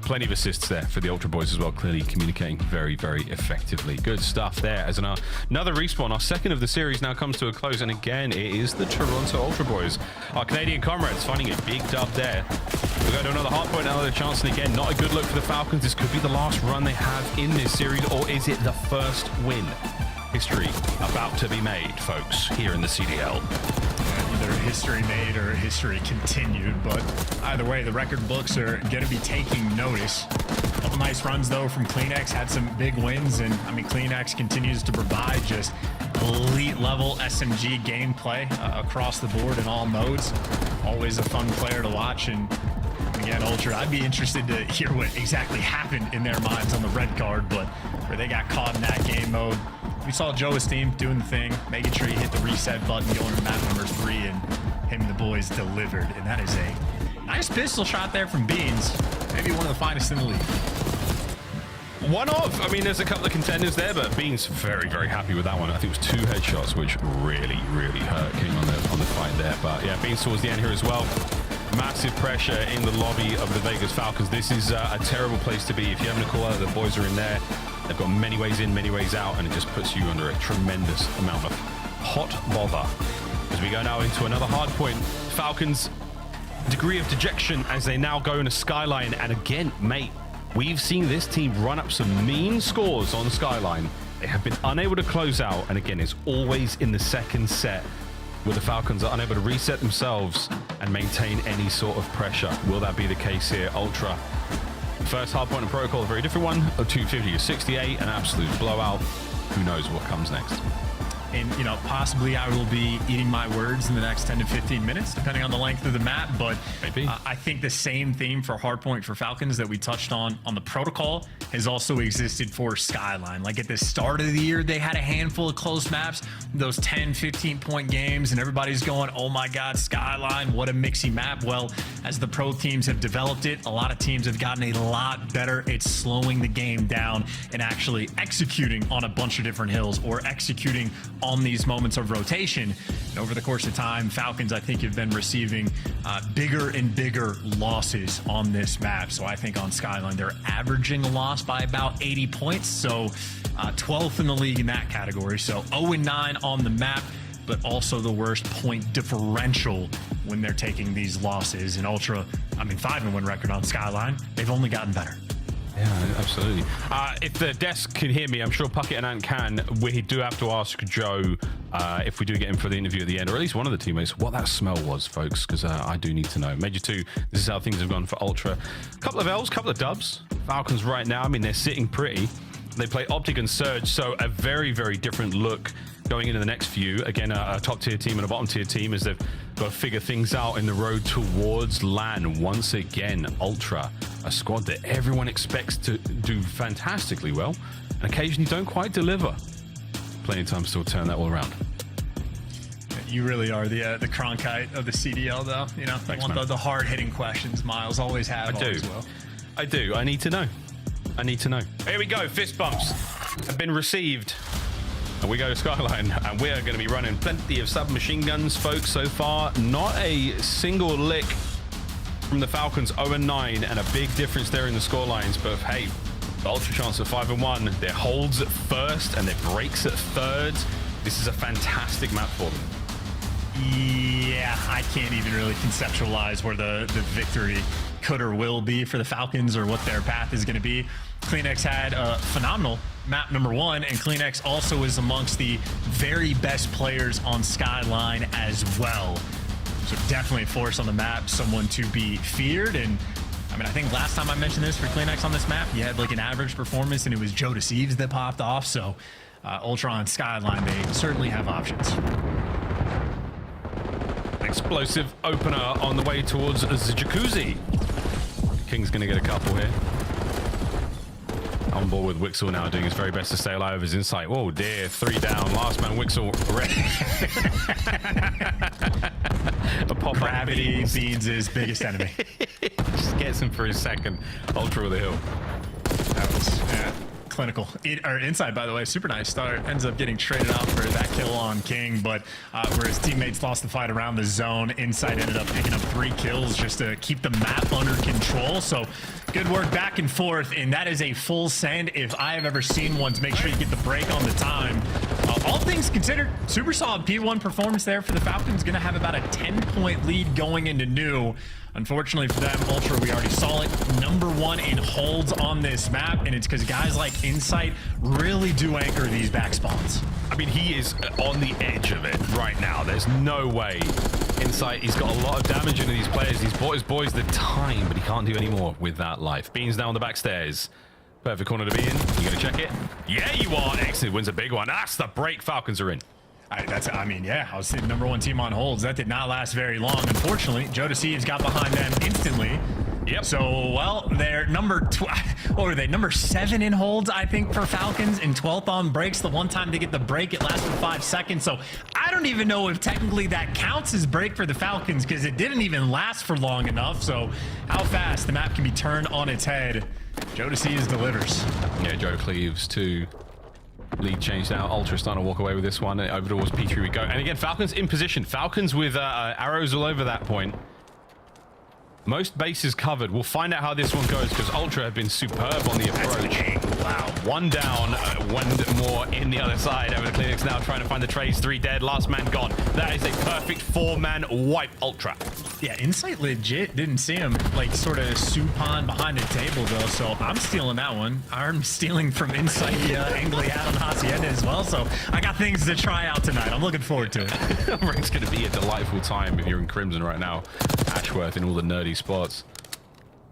Plenty of assists there for the Ultra boys as well. Clearly communicating very, very effectively. Good stuff there. As another respawn, our second of the series now comes to a close. And again, it is the Toronto Ultra boys. Our Canadian comrades finding a big dub there. We're going to another hardpoint, another chance. And again, not a good look for the Falcons. This could be the last run they have in this series. Or is it the first win? History about to be made, folks, here in the CDL. Either history made or history continued, but either way, the record books are going to be taking notice. A couple nice runs, though, from Climax. Had some big wins, and, I mean, Climax continues to provide just elite-level SMG gameplay across the board in all modes. Always a fun player to watch, and again, Ultra, I'd be interested to hear what exactly happened in their minds on the red card, but where they got caught in that game mode. We saw Joe's team doing the thing, making sure he hit the reset button, going to map number 3, and him and the boys delivered. And that is a nice pistol shot there from Beans. Maybe one of the finest in the league. One of. I mean, there's a couple of contenders there, but Beans very, very happy with that one. I think it was 2 headshots, which really, really hurt King on the fight there. But yeah, Beans towards the end here as well. Massive pressure in the lobby of the Vegas Falcons. This is a terrible place to be. If you haven't called out, the boys are in there. They've got many ways in, many ways out, and it just puts you under a tremendous amount of hot bother. As we go now into another hard point, Falcons' degree of dejection as they now go in a Skyline. And again, mate, we've seen this team run up some mean scores on Skyline. They have been unable to close out, and again, it's always in the second set where the Falcons are unable to reset themselves and maintain any sort of pressure. Will that be the case here? Ultra. First hardpoint and protocol, a very different one. A 250 to 68, an absolute blowout. Who knows what comes next? And, you know, possibly I will be eating my words in the next 10 to 15 minutes, depending on the length of the map. But maybe. I think the same theme for hardpoint for Falcons that we touched on the protocol has also existed for Skyline. Like at the start of the year, they had a handful of close maps, those 10, 15-point games, and everybody's going, oh my God, Skyline, what a mixy map. Well, as the pro teams have developed it, a lot of teams have gotten a lot better at slowing the game down and actually executing on a bunch of different hills or executing on these moments of rotation. And over the course of time, Falcons, I think, have been receiving bigger and bigger losses on this map. So I think on Skyline, they're averaging a loss by about 80 points. So 12th in the league in that category. So 0-9 on the map, but also the worst point differential when they're taking these losses. And Ultra, 5-1 record on Skyline. They've only gotten better. Yeah, absolutely. If the desk can hear me, I'm sure Puckett and Ant can. We do have to ask Joe, if we do get him for the interview at the end, or at least one of the teammates, what that smell was, folks, because I do need to know. Major 2, this is how things have gone for Ultra. Couple of L's, couple of dubs. Falcons right now, they're sitting pretty. They play Optic and Surge, so a very, very different look going into the next few. Again, a top-tier team and a bottom-tier team as they've got to figure things out in the road towards LAN. Once again, Ultra, a squad that everyone expects to do fantastically well, and occasionally don't quite deliver. Plenty of time to still turn that all around. You really are the Cronkite of the CDL, though. You know, Thanks, want the hard-hitting questions. Miles always have. I do. Will. I do. I need to know. I need to know. Here we go. Fist bumps have been received. And we go to Skyline, and we are going to be running plenty of submachine guns, folks, so far. Not a single lick from the Falcons, 0-9, and a big difference there in the score lines. But hey, the Ultra chance at 5-1. Their holds at first and their breaks at third. This is a fantastic map for them. Yeah, I can't even really conceptualize where the victory could or will be for the Falcons, or what their path is going to be. climax had a phenomenal map number 1, and climax also is amongst the very best players on Skyline as well. So definitely a force on the map, someone to be feared. And I think last time I mentioned this for climax on this map, you had like an average performance, and it was Joe Deceives that popped off. So Ultra on Skyline, they certainly have options. Explosive opener on the way towards the Jacuzzi. King's going to get a couple here. On board with Wixel now, doing his very best to stay alive with his insight. Oh dear, 3 down. Last man, Wixel. A pop Gravity, Beans' biggest enemy. Just gets him for his second. Ultra with a hill. That was clinical. Inside, by the way, super nice start. Ends up getting traded out for that kill on King, but where his teammates lost the fight around the zone, Inside ended up picking up 3 kills just to keep the map under control. So good work back and forth, and that is a full send if I have ever seen one. To make sure you get the break on the time. All things considered, super solid P1 performance there for the Falcons. Going to have about a 10-point lead going into new. Unfortunately for them, Ultra, we already saw it, number 1 in holds on this map, and it's because guys like Insight really do anchor these back spawns. He is on the edge of it right now. There's no way. Insight, he's got a lot of damage into these players. He's bought his boys the time, but he can't do any more with that life. Beans down the back stairs. Perfect corner to be in. You gonna check it? Yeah, you are. Excellent. Wins a big one. That's the break. Falcons are in. Yeah, I was the number 1 team on holds. That did not last very long. Unfortunately, Joe Deceives got behind them instantly. Yep. So, well, they're number 7 in holds, I think, for Falcons, and 12th on breaks. The one time they get the break, it lasted 5 seconds. So I don't even know if technically that counts as break for the Falcons, because it didn't even last for long enough. So how fast the map can be turned on its head. Joe Deceives delivers. Yeah, Joe Cleaves too. Lead changed out. Ultra starting to walk away with this one. Over towards P3 we go. And again, Falcons in position. Falcons with arrows all over that point. Most bases covered. We'll find out how this one goes, because Ultra have been superb on the approach. Wow. 1 down, 1 more in the other side. Over to climax now, trying to find the trades. 3 dead, last man gone. That is a perfect 4-man wipe, Ultra. Yeah, Insight legit didn't see him, like, sort of supine behind the table, though, so I'm stealing that one. I'm stealing from Insight the angle he had on Hacienda as well, so I got things to try out tonight. I'm looking forward to it. It's going to be a delightful time if you're in Crimson right now. Ashworth in all the nerdy spots.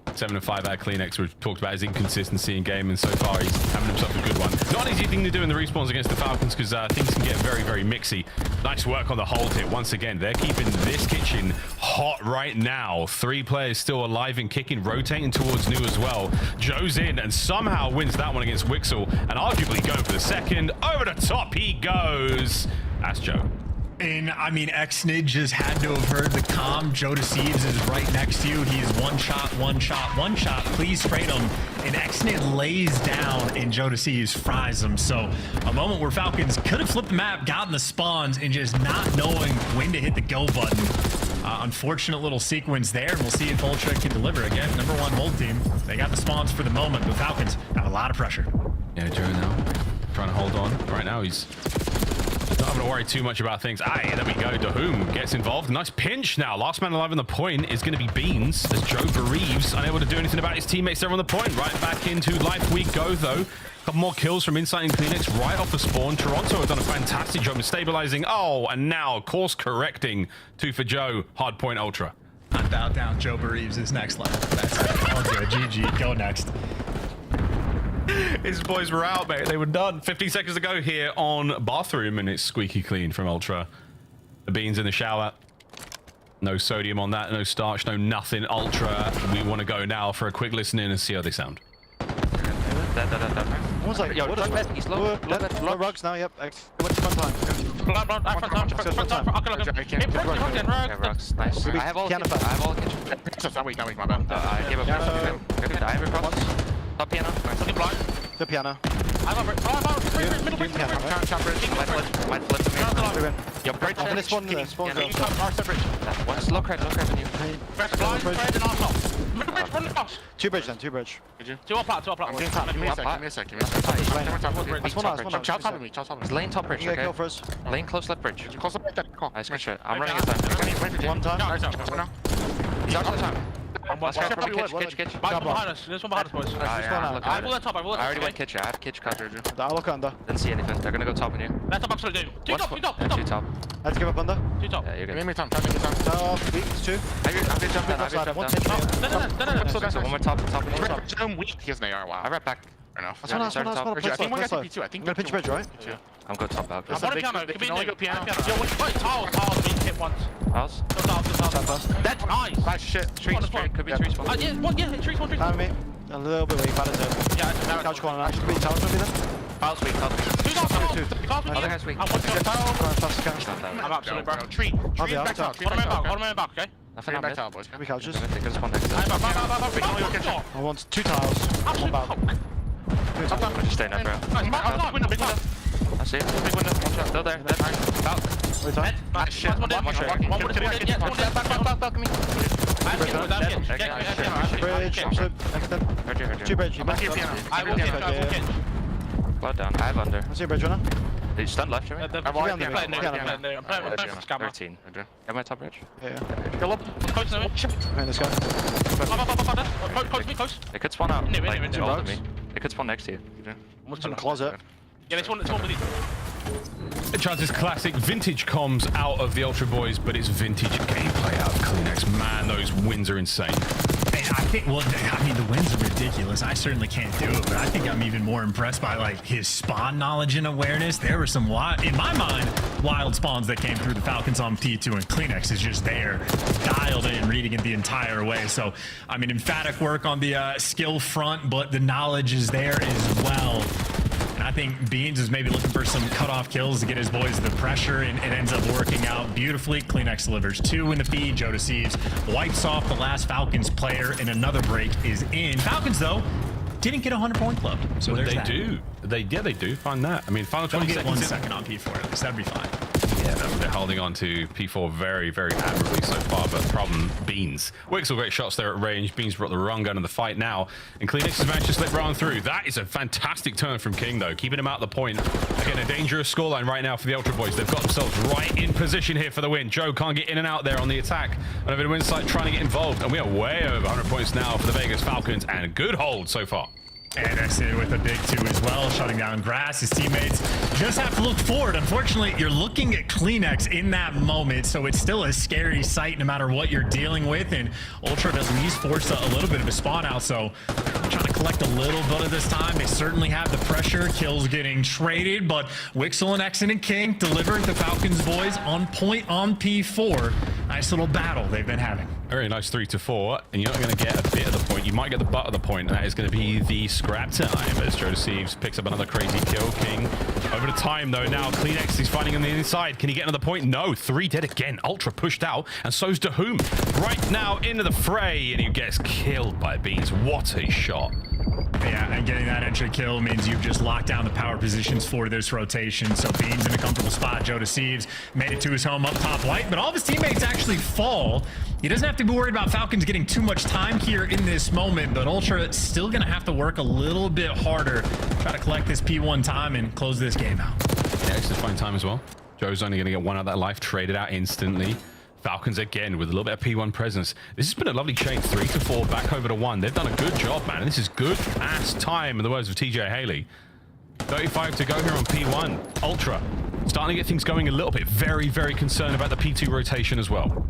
7-5 out of climax. We've talked about his inconsistency in game, and so far he's having himself a good one. Not an easy thing to do in the respawns against the Falcons, because things can get very, very mixy. Nice work on the hold here. Once again, they're keeping this kitchen hot right now. 3 players still alive and kicking, rotating towards new as well. Joe's in and somehow wins that one against Wixel, and arguably going for the second. Over the top he goes. That's Joe. And I mean, Xnid just had to have heard the comm. Joe Deceives is right next to you. He is one shot, one shot, one shot. Please trade him. And Xnid lays down, and Joe Deceives fries him. So a moment where Falcons could have flipped the map, gotten the spawns, and just not knowing when to hit the go button. Unfortunate little sequence there, and we'll see if Ultra can deliver. Again, #1 hold team. They got the spawns for the moment. The Falcons have a lot of pressure. Yeah, Joe now trying to hold on. Right now, he's not having to worry too much about things. There we go. Dahoom gets involved. Nice pinch now. Last man alive on the point is going to be Beans, as Joe bereaves, unable to do anything about his teammates there on the point. Right back into life we go, though. A couple more kills from Insight and Climax right off the spawn. Toronto have done a fantastic job of stabilizing. Oh, and now course correcting. 2 for Joe. Hardpoint Ultra. Not bow down. Joe bereaves is next level. That's it. All good. GG. Go next. His boys were out, mate. They were done. 15 seconds to go here on Bathroom, and it's squeaky clean from Ultra. The Beans in the shower. No sodium on that, no starch, no nothing. Ultra, we want to go now for a quick listen in and see how they sound. Almost like, yo, He's low. low rugs now, yep. What's the fun time? Rugs, nice. I have all the kitchen. I have all the kitchen. I gave up. I have a cross. Top piano. The piano. I'm over. Middle bridge. Might flip to me. Yo, bridge. I'm gonna spawn You zone. What's low credit on you? Middle bridge, run the box. Two bridge. Two up out. Give me a sec. It's lane top bridge, You get kill okay? first. Lane close left bridge. Nice, good shit. I'm running inside. One time. He's out of time. Let's Let's go for kitchen. Behind us. There's one behind us, boys. I will let top. I already went kitchen. I have kitchen coverage. I'll look under. Didn't see anything. They're gonna go top on you. Let's top actually do. Two top. Two top. Let's give up under. Two top. Yeah, you're good. No, weak, it's two. I'm gonna jump down. I'm gonna One jump pinch. down. So one more top on you. I rep back. That's one. I'm gonna pinch bridge, right? I'm going top out. I'm on a piano. Could be only go piano. Yo, wait, tiles. Being hit once. House? Tiles. That's nice. Trees. Could be trees. Trees, one. Time me. A little bit weak, bad as it. Yeah, Couch corner, actually. Be towers maybe then? Tiles weak. Other guy's weak. I'm absolutely bro. Tree. I'll be out. Hold on my back, okay? Nothing on mid. We couches. I think there's one next to it. I want 2 towers. One back. Just stay in that, bro. Big window. I see it. Big window. Still there. Wait, time. Bridge, absolute. Next step. 2 bridge. Blood down. I have under. I see a bridge runner. Did you stun left, Jimmy? I'm playing 13. Am I top bridge? Yeah. Close This guy. close. They could spawn out. Near, Like, near, to all of near. me. They could spawn next to you. What's in the closet? Yeah, it's one with you. Chances classic vintage comms out of the Ultra Boys, but it's vintage gameplay out of Climax. Man, those wins are insane. And I think, well, I mean, the wins are ridiculous. I certainly can't do it, but I think I'm even more impressed by, like, his spawn knowledge and awareness. There were some, in my mind, wild spawns that came through the Falcons on P2, and Kleenex is just there, dialed in, reading it the entire way. So, I mean, emphatic work on the skill front, but the knowledge is there as well. And I think Beans is maybe looking for some cutoff kills to get his boys the pressure, and it ends up working out beautifully. Kleenex delivers 2 in the feed. Joe Deceives wipes off the last Falcons player, and another break is in. Falcons, though, didn't get a 100-point club. So there's that. They do find that. I mean, final 20 They'll get 1 seconds. second on P4 at least. That'd be fine. Yeah, they're holding on to P4 very, very admirably so far, but problem, Beans. Wixel great shots there at range. Beans brought the wrong gun in the fight now, and Kleenex has managed to slip right on through. That is a fantastic turn from King, though, keeping him out the point. Again, a dangerous scoreline right now for the Ultra Boys. They've got themselves right in position here for the win. Joe can't get in and out there on the attack, and a bit of insight trying to get involved, and we are way over 100 points now for the Vegas Falcons, and a good hold so far. And Exit with a big 2 as well, shutting down Grass. His teammates just have to look forward. Unfortunately, you're looking at Kleenex in that moment, so it's still a scary sight no matter what you're dealing with. And Ultra does at least force a little bit of a spawn out, so trying to collect a little bit of this time. They certainly have the pressure. Kills getting traded, but Wixel and Exit and King delivered the Falcons boys on point on P4. Nice little battle they've been having. Very nice 3-4, and you're not going to get a bit of the point. You might get the butt of the point, and that is going to be the scrap time as Joe Deceives picks up another crazy kill. King over to time, though. Now, climax is fighting on the inside. Can he get another point? No. 3 dead again. Ultra pushed out, and so's Dahum. Right now into the fray, and he gets killed by Beans. What a shot. Yeah, and getting that entry kill means you've just locked down the power positions for this rotation. So Beans in a comfortable spot. Joe Deceives made it to his home up top white, but all of his teammates actually fall. He doesn't have to be worried about Falcons getting too much time here in this moment, but Ultra still going to have to work a little bit harder, try to collect this P1 time and close this game out. Yeah, it's just fine time as well. Joe's only going to get one out of that life, traded out instantly. Falcons again with a little bit of P1 presence. This has been a lovely chain, 3-4, back over to 1. They've done a good job, man. This is good ass time, in the words of TJ Haley. 35 to go here on P1. Ultra starting to get things going a little bit. Very, very concerned about the P2 rotation as well.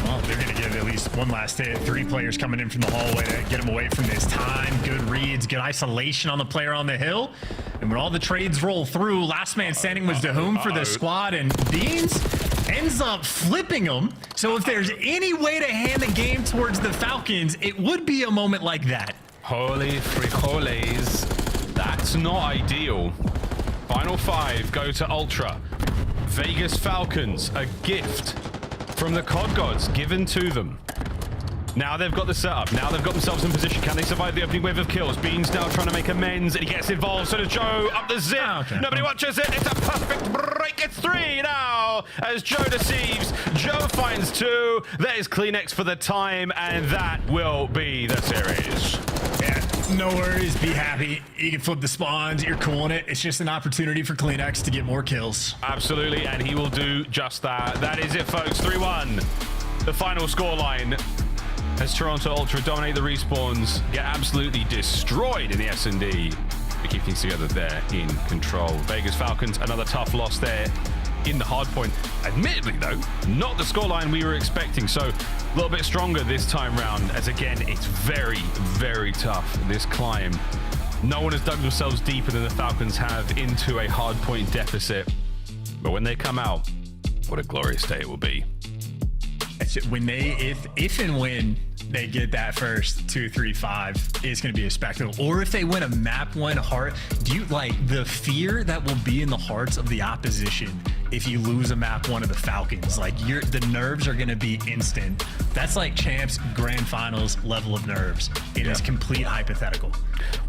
Well, they're going to get at least one last hit. 3 players coming in from the hallway to get him away from this time. Good reads, good isolation on the player on the hill. And when all the trades roll through, last man standing was Dahum for the squad, and Beans ends up flipping him. So if there's any way to hand the game towards the Falcons, it would be a moment like that. Holy frijoles. That's not ideal. Final 5 go to Ultra. Vegas Falcons, a gift from the COD gods given to them. Now they've got the setup. Now they've got themselves in position. Can they survive the opening wave of kills? Beans now trying to make amends, and he gets involved. So does Joe up the zip. Okay. Nobody watches it. It's a perfect break. It's 3 now as Joe deceives. Joe finds 2. There's Kleenex for the time, and that will be the series. Yeah, no worries. Be happy. You can flip the spawns. You're cool in it. It's just an opportunity for Kleenex to get more kills. Absolutely, and he will do just that. That is it, folks. 3-1. The final scoreline. As Toronto Ultra dominate the respawns, get absolutely destroyed in the S&D. They keep things together there in control. Vegas Falcons, another tough loss there in the hardpoint. Admittedly, though, not the scoreline we were expecting. So a little bit stronger this time round, as again, it's very, very tough, this climb. No one has dug themselves deeper than the Falcons have into a hardpoint deficit. But when they come out, what a glorious day it will be. When they, if and when they get that first 2, 3, 5, it's going to be a spectacle. Or if they win a map 1 heart, do you like the fear that will be in the hearts of the opposition if you lose a map 1 of the Falcons? Like the nerves are going to be instant. That's like champs grand finals level of nerves in this complete hypothetical.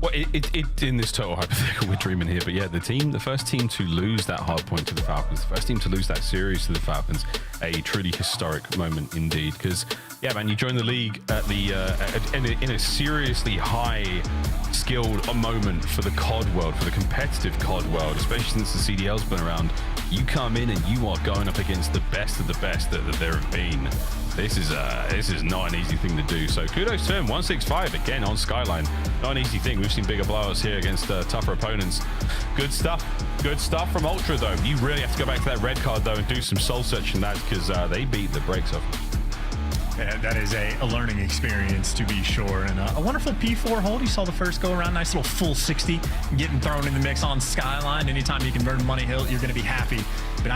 Well, it in this total hypothetical, we're dreaming here, but yeah, the first team to lose that hard point to the Falcons, the first team to lose that series to the Falcons, a truly historic moment indeed. Because yeah, man, you join the league at the in a seriously high skilled moment for the COD world, for the competitive COD world, especially since the CDL's been around. You come in and you are going up against the best of the best that there have been. This is not an easy thing to do. So kudos to him. 165 again on Skyline. Not an easy thing. We've seen bigger blowouts here against tougher opponents. Good stuff. Good stuff from Ultra, though. You really have to go back to that red card, though, and do some soul searching that, because they beat the brakes off. Yeah, that is a learning experience, to be sure. And a wonderful P4 hold. You saw the first go around. Nice little full 60 getting thrown in the mix on Skyline. Anytime you can burn Money Hill, you're going to be happy. But